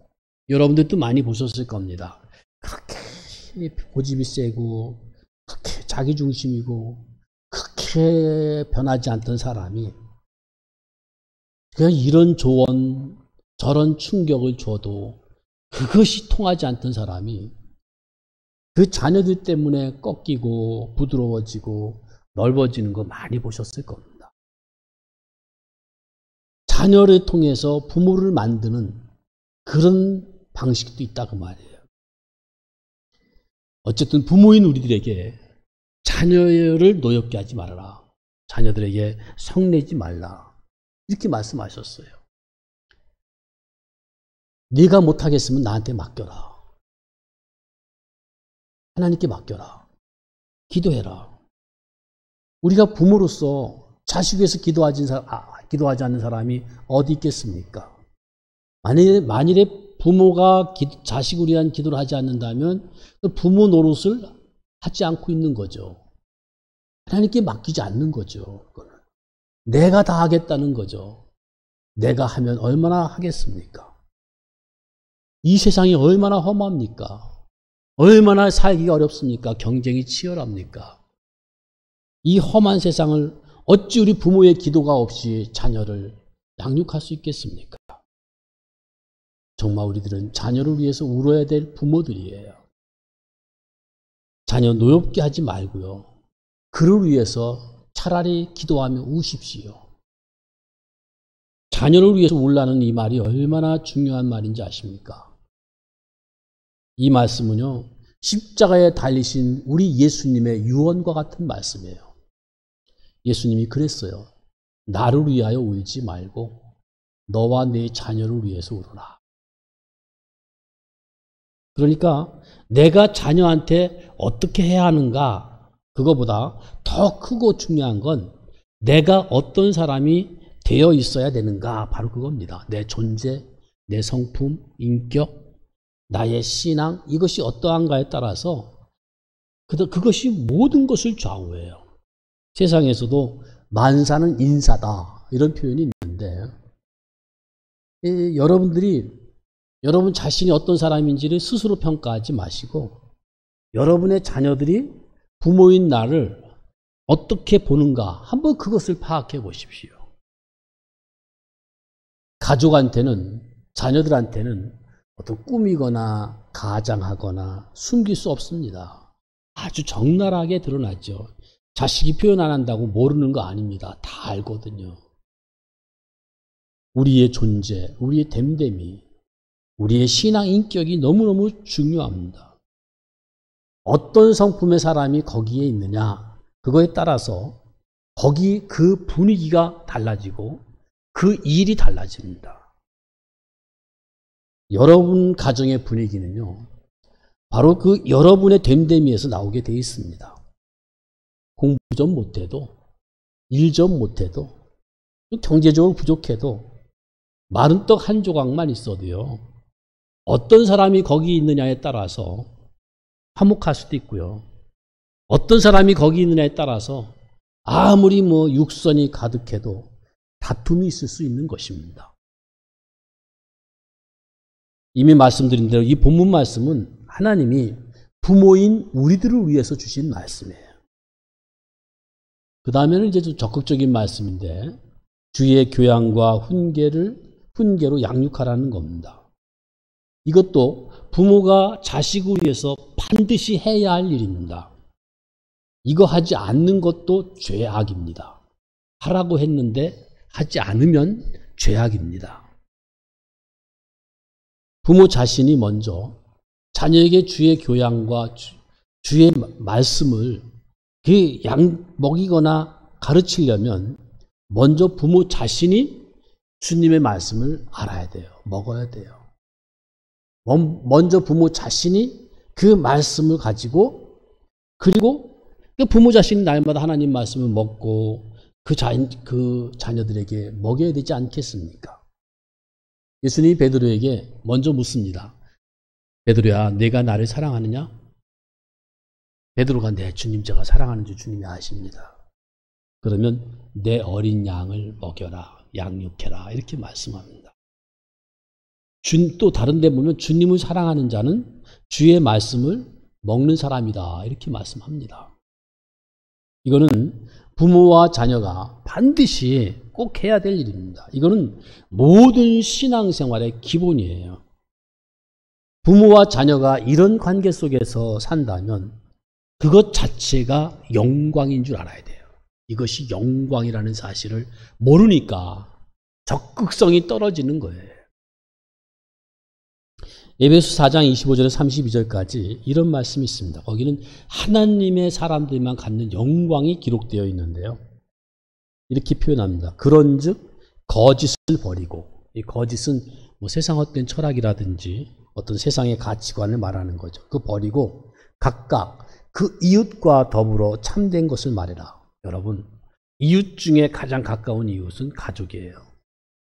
A: 여러분들도 많이 보셨을 겁니다. 그렇게 고집이 세고 그렇게 자기중심이고 그렇게 변하지 않던 사람이 그냥 이런 조언 저런 충격을 줘도 그것이 통하지 않던 사람이 그 자녀들 때문에 꺾이고 부드러워지고 넓어지는 거 많이 보셨을 겁니다. 자녀를 통해서 부모를 만드는 그런 방식도 있다 그 말이에요. 어쨌든 부모인 우리들에게 자녀를 노엽게 하지 말아라. 자녀들에게 성내지 말라. 이렇게 말씀하셨어요. 네가 못하겠으면 나한테 맡겨라. 하나님께 맡겨라. 기도해라. 우리가 부모로서 자식 위해서 기도하지 않는 사람이 어디 있겠습니까? 만일에 부모가 자식을 위한 기도를 하지 않는다면 부모 노릇을 하지 않고 있는 거죠. 하나님께 맡기지 않는 거죠. 그거는. 내가 다 하겠다는 거죠. 내가 하면 얼마나 하겠습니까? 이 세상이 얼마나 험합니까? 얼마나 살기가 어렵습니까? 경쟁이 치열합니까? 이 험한 세상을 어찌 우리 부모의 기도가 없이 자녀를 양육할 수 있겠습니까? 정말 우리들은 자녀를 위해서 울어야 될 부모들이에요. 자녀 노엽게 하지 말고요. 그를 위해서 차라리 기도하며 우십시오. 자녀를 위해서 울라는 이 말이 얼마나 중요한 말인지 아십니까? 이 말씀은요, 십자가에 달리신 우리 예수님의 유언과 같은 말씀이에요. 예수님이 그랬어요. 나를 위하여 울지 말고 너와 네 자녀를 위해서 울어라. 그러니까 내가 자녀한테 어떻게 해야 하는가, 그거보다 더 크고 중요한 건 내가 어떤 사람이 되어 있어야 되는가, 바로 그겁니다. 내 존재, 내 성품, 인격, 나의 신앙, 이것이 어떠한가에 따라서 그것이 모든 것을 좌우해요. 세상에서도 만사는 인사다, 이런 표현이 있는데, 여러분 자신이 어떤 사람인지를 스스로 평가하지 마시고 여러분의 자녀들이 부모인 나를 어떻게 보는가 한번 그것을 파악해 보십시오. 가족한테는, 자녀들한테는 어떤 꾸미거나 가장하거나 숨길 수 없습니다. 아주 적나라하게 드러나죠. 자식이 표현 안 한다고 모르는 거 아닙니다. 다 알거든요. 우리의 존재, 우리의 됨됨이, 우리의 신앙 인격이 너무너무 중요합니다. 어떤 성품의 사람이 거기에 있느냐, 그거에 따라서 거기 그 분위기가 달라지고 그 일이 달라집니다. 여러분 가정의 분위기는요, 바로 그 여러분의 됨됨이에서 나오게 되어 있습니다. 공부 좀 못해도, 일 좀 못해도, 경제적으로 부족해도, 마른 떡 한 조각만 있어도요, 어떤 사람이 거기 있느냐에 따라서 화목할 수도 있고요, 어떤 사람이 거기 있느냐에 따라서 아무리 육선이 가득해도 다툼이 있을 수 있는 것입니다. 이미 말씀드린 대로 이 본문 말씀은 하나님이 부모인 우리들을 위해서 주신 말씀이에요. 그 다음에는 이제 좀 적극적인 말씀인데, 주의 교양과 훈계로 양육하라는 겁니다. 이것도 부모가 자식을 위해서 반드시 해야 할 일입니다. 이거 하지 않는 것도 죄악입니다. 하라고 했는데 하지 않으면 죄악입니다. 부모 자신이 먼저 자녀에게 주의 교양과 주의 말씀을 먹이거나 가르치려면 먼저 부모 자신이 주님의 말씀을 알아야 돼요. 먹어야 돼요. 먼저 부모 자신이 그 말씀을 가지고, 그리고 그 부모 자신이 날마다 하나님 말씀을 먹고 그 자녀들에게 먹여야 되지 않겠습니까? 예수님이 베드로에게 먼저 묻습니다. 베드로야, 내가 나를 사랑하느냐? 베드로가 네, 주님 제가 사랑하는 줄 주님이 아십니다. 그러면 내 어린 양을 먹여라, 양육해라, 이렇게 말씀합니다. 또 다른 데 보면 주님을 사랑하는 자는 주의 말씀을 먹는 사람이다, 이렇게 말씀합니다. 이거는 부모와 자녀가 반드시 꼭 해야 될 일입니다. 이거는 모든 신앙생활의 기본이에요. 부모와 자녀가 이런 관계 속에서 산다면 그것 자체가 영광인 줄 알아야 돼요. 이것이 영광이라는 사실을 모르니까 적극성이 떨어지는 거예요. 에베소 4장 25절에서 32절까지 이런 말씀이 있습니다. 거기는 하나님의 사람들만 갖는 영광이 기록되어 있는데요, 이렇게 표현합니다. 그런즉 거짓을 버리고, 이 거짓은 세상 헛된 철학이라든지 어떤 세상의 가치관을 말하는 거죠. 그 버리고 각각 그 이웃과 더불어 참된 것을 말해라. 여러분, 이웃 중에 가장 가까운 이웃은 가족이에요.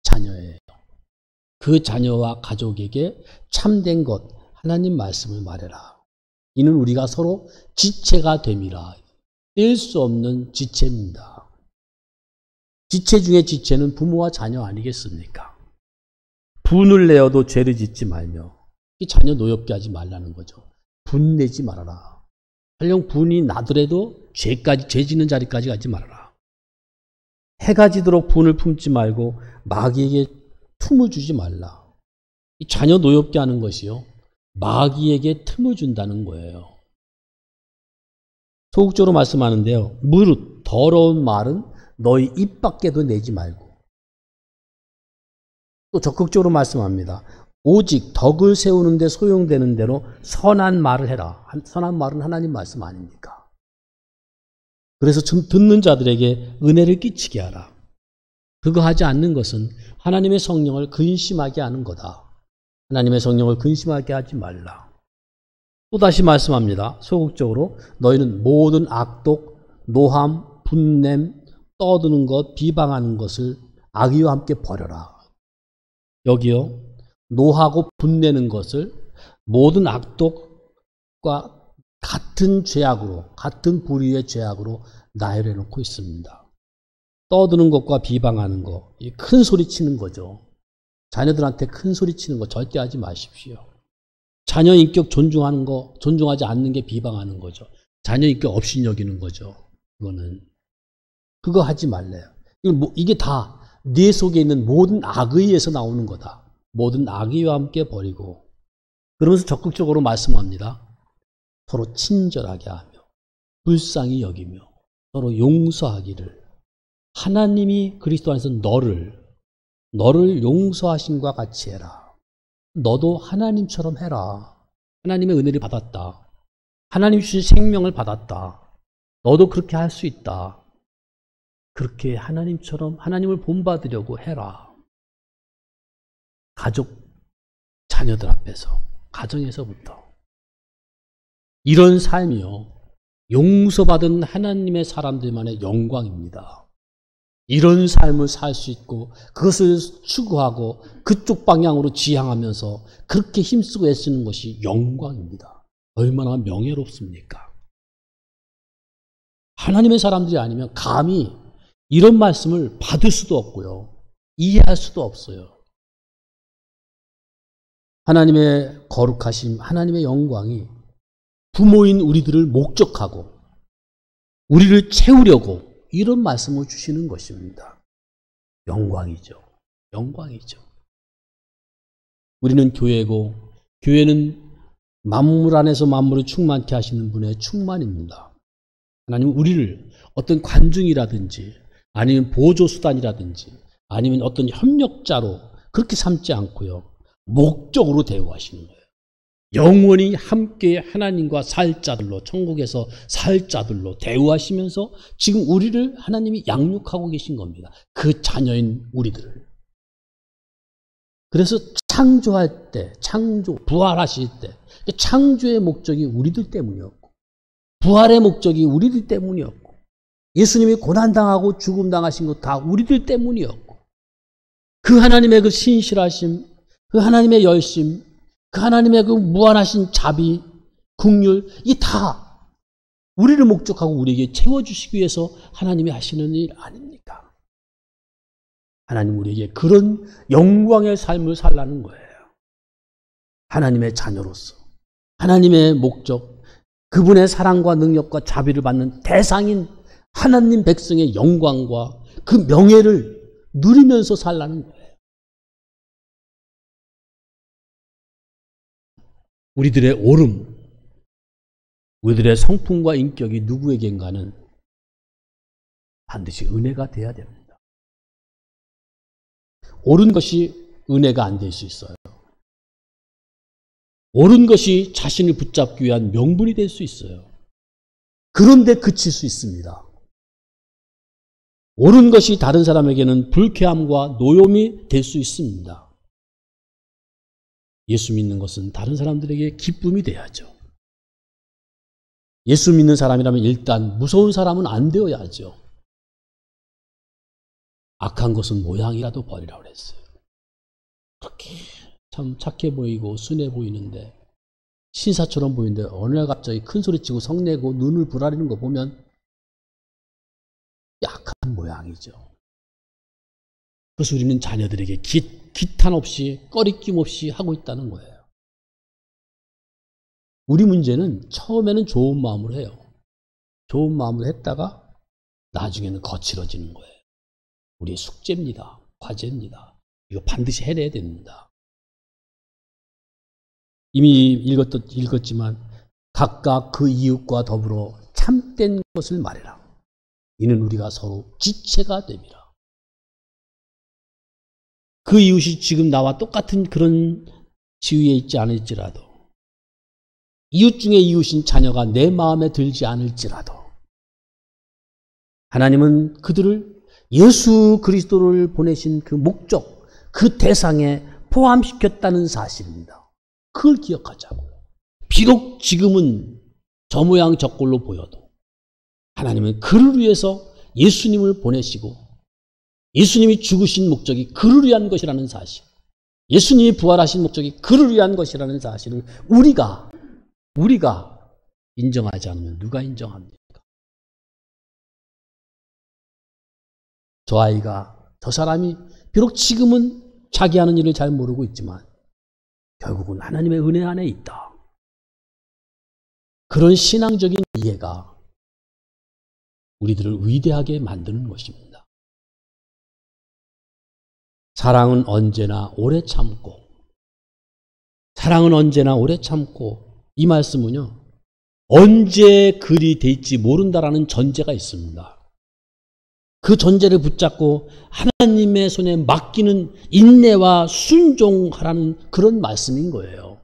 A: 자녀예요. 그 자녀와 가족에게 참된 것, 하나님 말씀을 말해라. 이는 우리가 서로 지체가 됨이라. 뗄 수 없는 지체입니다. 지체 중에 지체는 부모와 자녀 아니겠습니까? 분을 내어도 죄를 짓지 말며, 이 자녀 노엽게 하지 말라는 거죠. 분 내지 말아라. 설령 분이 나더라도 죄 짓는 자리까지 가지 말아라. 해가 지도록 분을 품지 말고 마귀에게 틈을 주지 말라. 이 자녀 노엽게 하는 것이요, 마귀에게 틈을 준다는 거예요. 소극적으로 말씀하는데요, 무릇 더러운 말은 너희 입 밖에도 내지 말고, 또 적극적으로 말씀합니다. 오직 덕을 세우는 데 소용되는 대로 선한 말을 해라. 선한 말은 하나님 말씀 아닙니까? 그래서 듣는 자들에게 은혜를 끼치게 하라. 그거 하지 않는 것은 하나님의 성령을 근심하게 하는 거다. 하나님의 성령을 근심하게 하지 말라. 또다시 말씀합니다. 소극적으로 너희는 모든 악독, 노함, 분냄, 떠드는 것, 비방하는 것을 악의와 함께 버려라. 여기요, 노하고 분내는 것을 모든 악독과 같은 죄악으로, 같은 부류의 죄악으로 나열해 놓고 있습니다. 떠드는 것과 비방하는 것, 큰 소리 치는 거죠. 자녀들한테 큰 소리 치는 거 절대 하지 마십시오. 자녀 인격 존중하는 거, 존중하지 않는 게 비방하는 거죠. 자녀 인격 없이 여기는 거죠. 그거는 그거 하지 말래요. 이게 다 내 속에 있는 모든 악의에서 나오는 거다. 모든 악의와 함께 버리고, 그러면서 적극적으로 말씀합니다. 서로 친절하게 하며 불쌍히 여기며 서로 용서하기를, 하나님이 그리스도 안에서 너를 용서하심과 같이 해라. 너도 하나님처럼 해라. 하나님의 은혜를 받았다. 하나님 주신 생명을 받았다. 너도 그렇게 할 수 있다. 그렇게 하나님처럼 하나님을 본받으려고 해라. 가족, 자녀들 앞에서, 가정에서부터. 이런 삶이요, 용서받은 하나님의 사람들만의 영광입니다. 이런 삶을 살 수 있고 그것을 추구하고 그쪽 방향으로 지향하면서 그렇게 힘쓰고 애쓰는 것이 영광입니다. 얼마나 명예롭습니까? 하나님의 사람들이 아니면 감히 이런 말씀을 받을 수도 없고요, 이해할 수도 없어요. 하나님의 거룩하심, 하나님의 영광이 부모인 우리들을 목적하고 우리를 채우려고 이런 말씀을 주시는 것입니다. 영광이죠. 영광이죠. 우리는 교회고, 교회는 만물 안에서 만물을 충만케 하시는 분의 충만입니다. 하나님은 우리를 어떤 관중이라든지 아니면 보조수단이라든지 아니면 어떤 협력자로 그렇게 삼지 않고요, 목적으로 대우하시는 거예요. 영원히 함께 하나님과 살 자들로, 천국에서 살 자들로 대우하시면서 지금 우리를 하나님이 양육하고 계신 겁니다. 그 자녀인 우리들을. 그래서 창조할 때, 부활하실 때, 창조의 목적이 우리들 때문이었고, 부활의 목적이 우리들 때문이었고, 예수님이 고난당하고 죽음당하신 것 다 우리들 때문이었고, 그 하나님의 그 신실하심, 그 하나님의 열심, 그 하나님의 그 무한하신 자비, 긍휼, 이 다 우리를 목적하고 우리에게 채워주시기 위해서 하나님이 하시는 일 아닙니까? 하나님 우리에게 그런 영광의 삶을 살라는 거예요. 하나님의 자녀로서, 하나님의 목적, 그분의 사랑과 능력과 자비를 받는 대상인 하나님 백성의 영광과 그 명예를 누리면서 살라는 거예요. 우리들의 오름, 우리들의 성품과 인격이 누구에겐가는 반드시 은혜가 돼야 됩니다. 옳은 것이 은혜가 안 될 수 있어요. 옳은 것이 자신을 붙잡기 위한 명분이 될 수 있어요. 그런데 그칠 수 있습니다. 옳은 것이 다른 사람에게는 불쾌함과 노여움이 될 수 있습니다. 예수 믿는 것은 다른 사람들에게 기쁨이 돼야죠. 예수 믿는 사람이라면 일단 무서운 사람은 안 되어야죠. 악한 것은 모양이라도 버리라고 그랬어요. 그렇게 참 착해 보이고 순해 보이는데, 신사처럼 보이는데 어느 날 갑자기 큰 소리치고 성내고 눈을 부라리는 거 보면 약한 모양이죠. 그래서 우리는 자녀들에게 기탄 없이 꺼리낌 없이 하고 있다는 거예요. 우리 문제는 처음에는 좋은 마음으로 해요. 좋은 마음으로 했다가 나중에는 거칠어지는 거예요. 우리의 숙제입니다. 과제입니다. 이거 반드시 해내야 됩니다. 이미 읽었지만 각각 그 이웃과 더불어 참된 것을 말해라. 이는 우리가 서로 지체가 됨이라. 그 이웃이 지금 나와 똑같은 그런 지위에 있지 않을지라도, 이웃 중에 이웃인 자녀가 내 마음에 들지 않을지라도, 하나님은 그들을 예수 그리스도를 보내신 그 목적, 그 대상에 포함시켰다는 사실입니다. 그걸 기억하자고요. 비록 지금은 저 모양 저 꼴로 보여도 하나님은 그를 위해서 예수님을 보내시고, 예수님이 죽으신 목적이 그를 위한 것이라는 사실, 예수님이 부활하신 목적이 그를 위한 것이라는 사실을 우리가 인정하지 않으면 누가 인정합니까? 저 사람이 비록 지금은 자기 하는 일을 잘 모르고 있지만 결국은 하나님의 은혜 안에 있다. 그런 신앙적인 이해가 우리들을 위대하게 만드는 것입니다. 사랑은 언제나 오래 참고, 사랑은 언제나 오래 참고, 이 말씀은요, 언제 그리 될지 모른다라는 전제가 있습니다. 그 전제를 붙잡고 하나님의 손에 맡기는 인내와 순종하라는 그런 말씀인 거예요.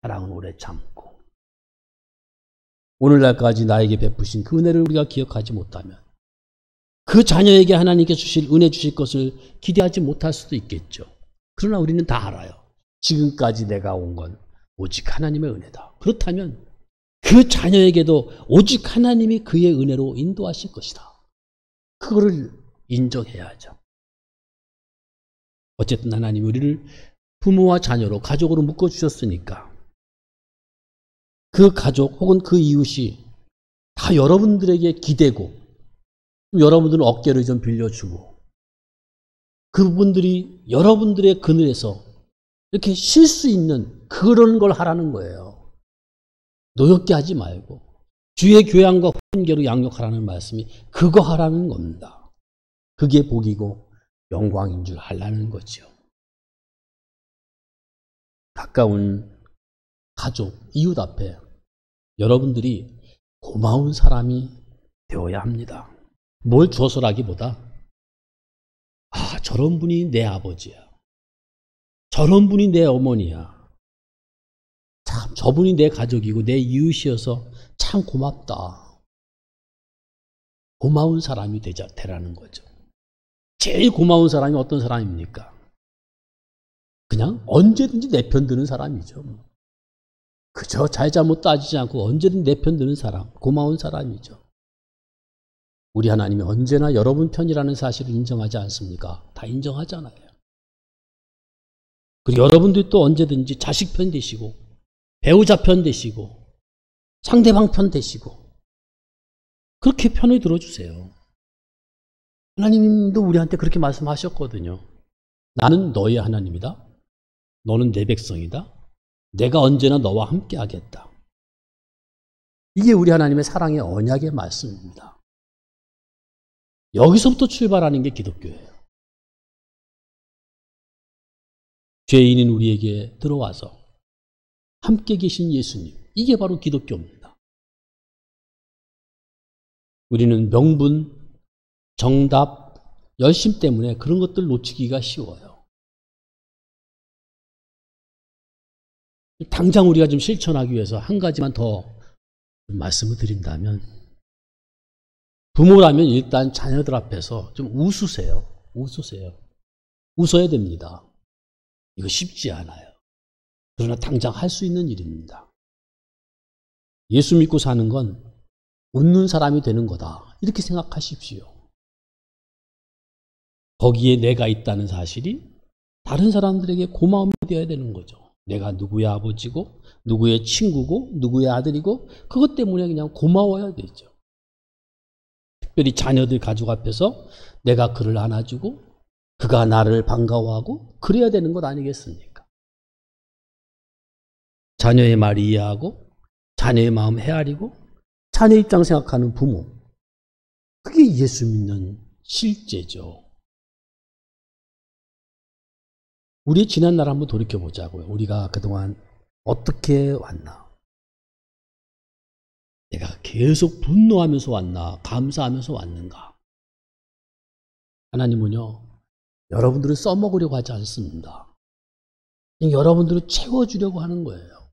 A: 사랑은 오래 참고. 오늘날까지 나에게 베푸신 그 은혜를 우리가 기억하지 못하면 그 자녀에게 하나님께 주실 은혜 주실 것을 기대하지 못할 수도 있겠죠. 그러나 우리는 다 알아요. 지금까지 내가 온 건 오직 하나님의 은혜다. 그렇다면 그 자녀에게도 오직 하나님이 그의 은혜로 인도하실 것이다. 그거를 인정해야죠. 어쨌든 하나님이 우리를 부모와 자녀로 가족으로 묶어주셨으니까 그 가족 혹은 그 이웃이 다 여러분들에게 기대고 여러분들은 어깨를 좀 빌려주고 그분들이 여러분들의 그늘에서 이렇게 쉴 수 있는 그런 걸 하라는 거예요. 노엽게 하지 말고 주의 교양과 훈계로 양육하라는 말씀이 그거 하라는 겁니다. 그게 복이고 영광인 줄 알라는 거죠. 가까운 가족, 이웃 앞에 여러분들이 고마운 사람이 되어야 합니다. 뭘 줘서라기보다 저런 분이 내 아버지야. 저런 분이 내 어머니야. 참 저분이 내 가족이고 내 이웃이어서 참 고맙다. 고마운 사람이 되라는 거죠. 제일 고마운 사람이 어떤 사람입니까? 그냥 언제든지 내 편 드는 사람이죠. 그저 잘잘못 따지지 않고 언제든 내 편 드는 사람, 고마운 사람이죠. 우리 하나님이 언제나 여러분 편이라는 사실을 인정하지 않습니까? 다 인정하잖아요. 그리고 여러분들이 또 언제든지 자식 편 되시고 배우자 편 되시고 상대방 편 되시고 그렇게 편을 들어주세요. 하나님도 우리한테 그렇게 말씀하셨거든요. 나는 너의 하나님이다. 너는 내 백성이다. 내가 언제나 너와 함께 하겠다. 이게 우리 하나님의 사랑의 언약의 말씀입니다. 여기서부터 출발하는 게 기독교예요. 죄인인 우리에게 들어와서 함께 계신 예수님, 이게 바로 기독교입니다. 우리는 명분, 정답, 열심 때문에 그런 것들 놓치기가 쉬워요. 당장 우리가 좀 실천하기 위해서 한 가지만 더 말씀을 드린다면, 부모라면 일단 자녀들 앞에서 좀 웃으세요. 웃으세요. 웃어야 됩니다. 이거 쉽지 않아요. 그러나 당장 할 수 있는 일입니다. 예수 믿고 사는 건 웃는 사람이 되는 거다. 이렇게 생각하십시오. 거기에 내가 있다는 사실이 다른 사람들에게 고마움이 되어야 되는 거죠. 내가 누구의 아버지고 누구의 친구고 누구의 아들이고 그것 때문에 그냥 고마워야 되죠. 특별히 자녀들 가족 앞에서 내가 그를 안아주고 그가 나를 반가워하고 그래야 되는 것 아니겠습니까? 자녀의 말 이해하고 자녀의 마음 헤아리고 자녀 입장 생각하는 부모, 그게 예수 믿는 실제죠. 우리의 지난 날 한번 돌이켜보자고요. 우리가 그동안 어떻게 왔나? 내가 계속 분노하면서 왔나? 감사하면서 왔는가? 하나님은요, 여러분들을 써먹으려고 하지 않습니다. 여러분들을 채워주려고 하는 거예요.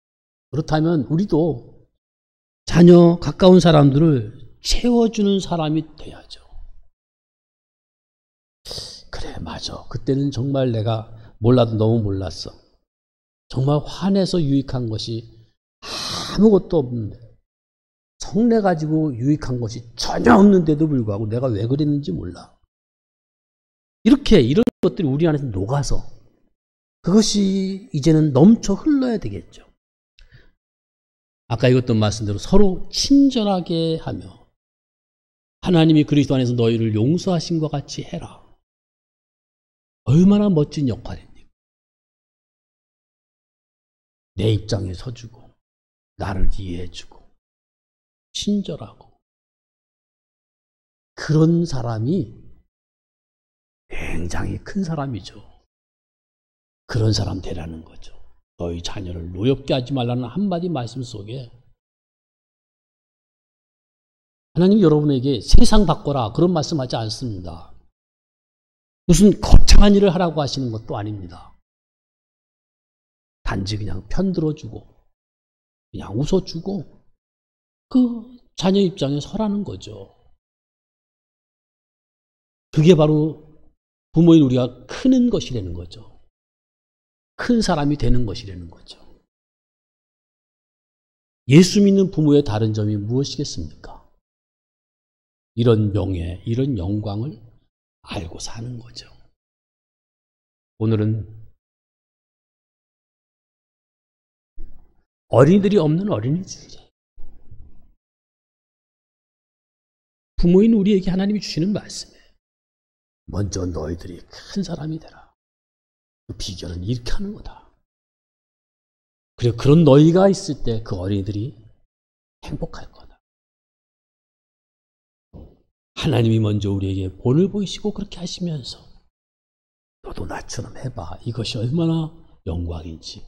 A: 그렇다면 우리도 자녀, 가까운 사람들을 채워주는 사람이 돼야죠. 그래, 맞아. 그때는 정말 내가 몰라도 너무 몰랐어. 정말 화내서 유익한 것이 아무것도 없는데, 성내 가지고 유익한 것이 전혀 없는데도 불구하고 내가 왜 그랬는지 몰라. 이런 것들이 우리 안에서 녹아서 그것이 이제는 넘쳐 흘러야 되겠죠. 아까 읽었던 말씀대로 서로 친절하게 하며 하나님이 그리스도 안에서 너희를 용서하신 것 같이 해라. 얼마나 멋진 역할입니까? 내 입장에 서주고 나를 이해해주고 친절하고 그런 사람이 굉장히 큰 사람이죠. 그런 사람 되라는 거죠. 너희 자녀를 노엽게 하지 말라는 한마디 말씀 속에 하나님 여러분에게 세상 바꿔라 그런 말씀하지 않습니다. 무슨 거창한 일을 하라고 하시는 것도 아닙니다. 단지 그냥 편들어주고 그냥 웃어주고 그 자녀 입장에 서라는 거죠. 그게 바로 부모인 우리가 크는 것이라는 거죠. 큰 사람이 되는 것이라는 거죠. 예수 믿는 부모의 다른 점이 무엇이겠습니까? 이런 명예, 이런 영광을 알고 사는 거죠. 오늘은 어린이들이 없는 어린이 주일이에요. 부모인 우리에게 하나님이 주시는 말씀이에요. 먼저 너희들이 큰 사람이 되라. 그 비결은 이렇게 하는 거다. 그리고 그런 너희가 있을 때 그 어린이들이 행복할 거다. 하나님이 먼저 우리에게 본을 보이시고 그렇게 하시면서 너도 나처럼 해봐. 이것이 얼마나 영광인지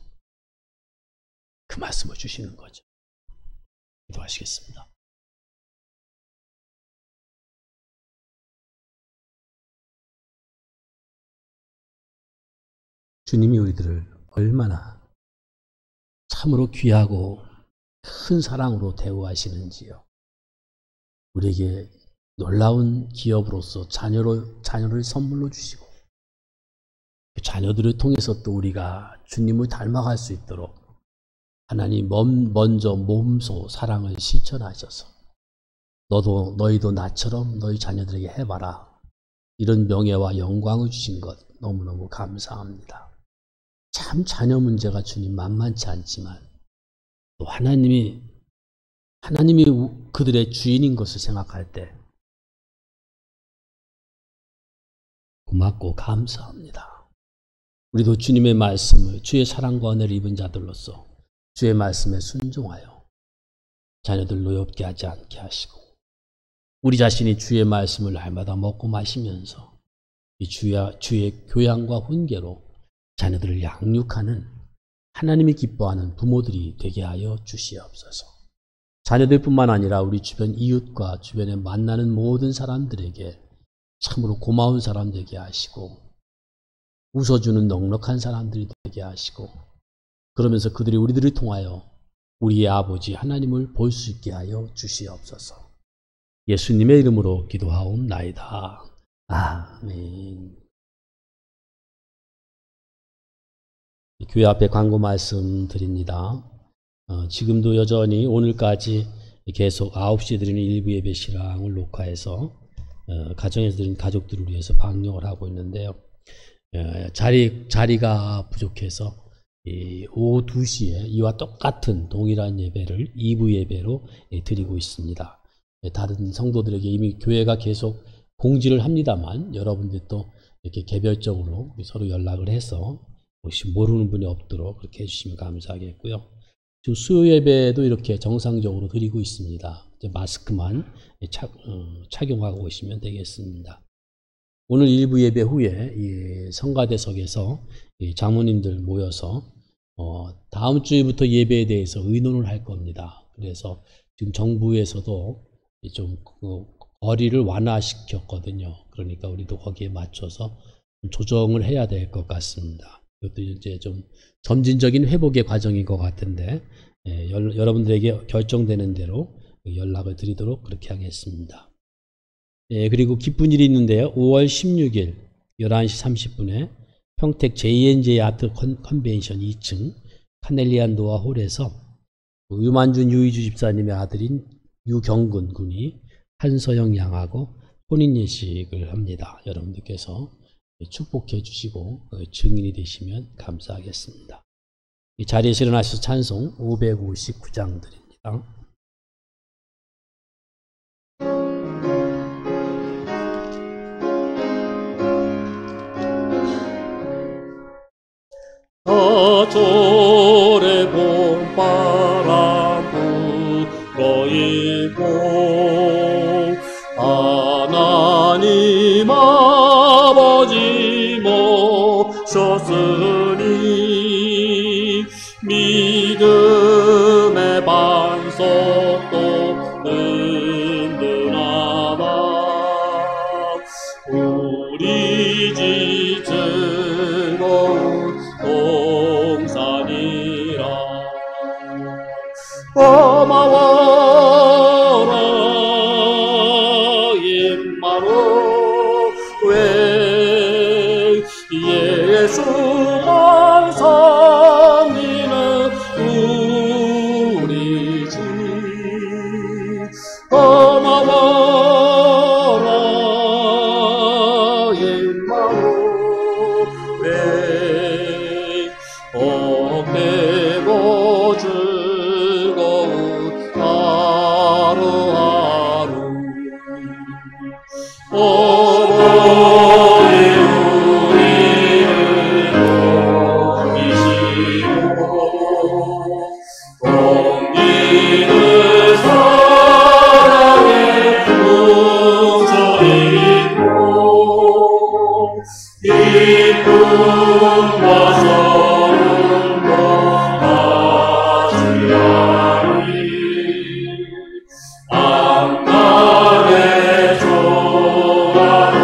A: 그 말씀을 주시는 거죠. 기도하시겠습니다. 주님이 우리들을 얼마나 참으로 귀하고 큰 사랑으로 대우하시는지요. 우리에게 놀라운 기업으로서 자녀를 선물로 주시고 그 자녀들을 통해서 또 우리가 주님을 닮아갈 수 있도록 하나님 먼저 몸소 사랑을 실천하셔서 너희도 나처럼 너희 자녀들에게 해봐라. 이런 명예와 영광을 주신 것 너무너무 감사합니다. 참 자녀 문제가 주님 만만치 않지만 또 하나님이 그들의 주인인 것을 생각할 때 고맙고 감사합니다. 우리도 주님의 말씀을 주의 사랑과 은혜를 입은 자들로서 주의 말씀에 순종하여 자녀들 노엽게 하지 않게 하시고 우리 자신이 주의 말씀을 날마다 먹고 마시면서 이 주의 교양과 훈계로 자녀들을 양육하는 하나님이 기뻐하는 부모들이 되게 하여 주시옵소서. 자녀들뿐만 아니라 우리 주변 이웃과 주변에 만나는 모든 사람들에게 참으로 고마운 사람 되게 하시고 웃어주는 넉넉한 사람들이 되게 하시고 그러면서 그들이 우리들을 통하여 우리의 아버지 하나님을 볼 수 있게 하여 주시옵소서. 예수님의 이름으로 기도하옵나이다. 아멘. 교회 앞에 광고 말씀 드립니다. 지금도 여전히 오늘까지 계속 9시에 드리는 일부 예배 실황을 녹화해서 가정에서 드리는 가족들을 위해서 방역을 하고 있는데요. 자리가 부족해서 오후 2시에 이와 똑같은 동일한 예배를 2부 예배로 드리고 있습니다. 다른 성도들에게 이미 교회가 계속 공지를 합니다만 여러분들도 이렇게 개별적으로 서로 연락을 해서 혹시 모르는 분이 없도록 그렇게 해주시면 감사하겠고요. 지금 수요 예배도 이렇게 정상적으로 드리고 있습니다. 이제 마스크만 착용하고 오시면 되겠습니다. 오늘 일부 예배 후에 이 성가대석에서 이 장모님들 모여서 다음 주부터 예배에 대해서 의논을 할 겁니다. 그래서 지금 정부에서도 좀 거리를 완화시켰거든요. 그러니까 우리도 거기에 맞춰서 좀 조정을 해야 될 것 같습니다. 이것도 이제 좀 점진적인 회복의 과정인 것 같은데 여러분들에게 결정되는 대로 연락을 드리도록 그렇게 하겠습니다. 그리고 기쁜 일이 있는데요. 5월 16일 11시 30분에 평택 JNJ 아트 컨벤션 2층 카넬리안 노아 홀에서 유만준 유이주 집사님의 아들인 유경근 군이 한서영 양하고 혼인 예식을 합니다. 여러분들께서 축복해 주시고 증인이 되시면 감사하겠습니다. 이 자리에서 일어나셔서 찬송 559장 드립니다.
B: 저절의 봄바람 불어일고 하나
A: 하나님 아버지 모셨으니 믿음의 반석도 든든하다. 우리 집 즐거운 동산이라. 고마워라 임마로 왜 예수만 섬기는 우리 집. 고마워라 임마로 왜 복되고 즐거운 하루하루. 어머니 우리를 돕기시고 돕기는 사랑에 뭉쳐있고 기쁨과 서름도 같이하니 악간의 조화로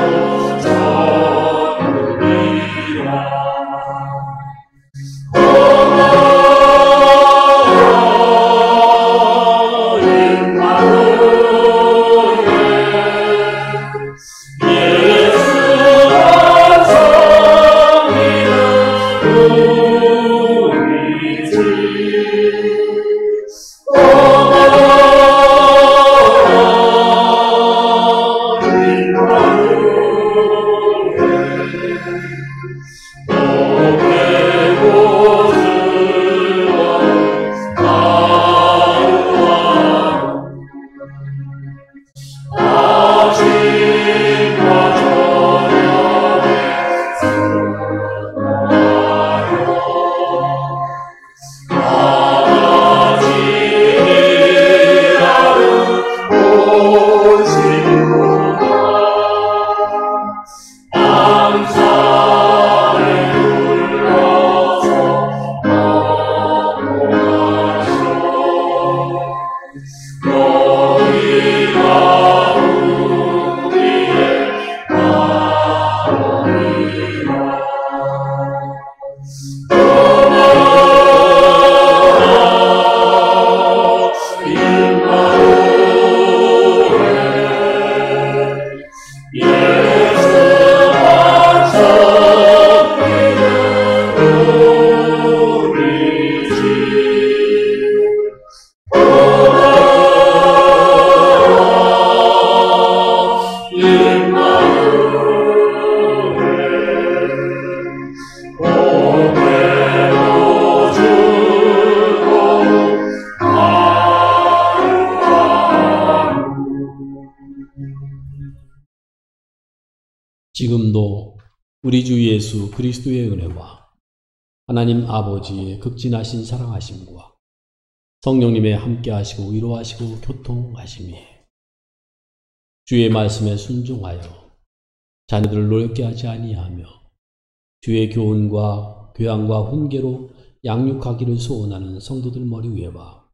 A: 전부이라.
E: 지금도 우리 주 예수 그리스도의 은혜와 하나님 아버지의 극진하신 사랑하심과 성령님의 함께하시고 위로하시고 교통하심이 주의 말씀에 순종하여 자녀들을 노엽게 하지 아니하며 주의 교훈과 교양과 훈계로 양육하기를 소원하는 성도들 머리 위에와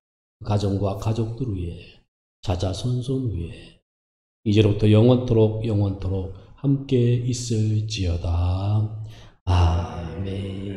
E: 가정과 가족들 위에 자자손손 위에 이제로부터 영원토록 함께 있을지어다. 아멘.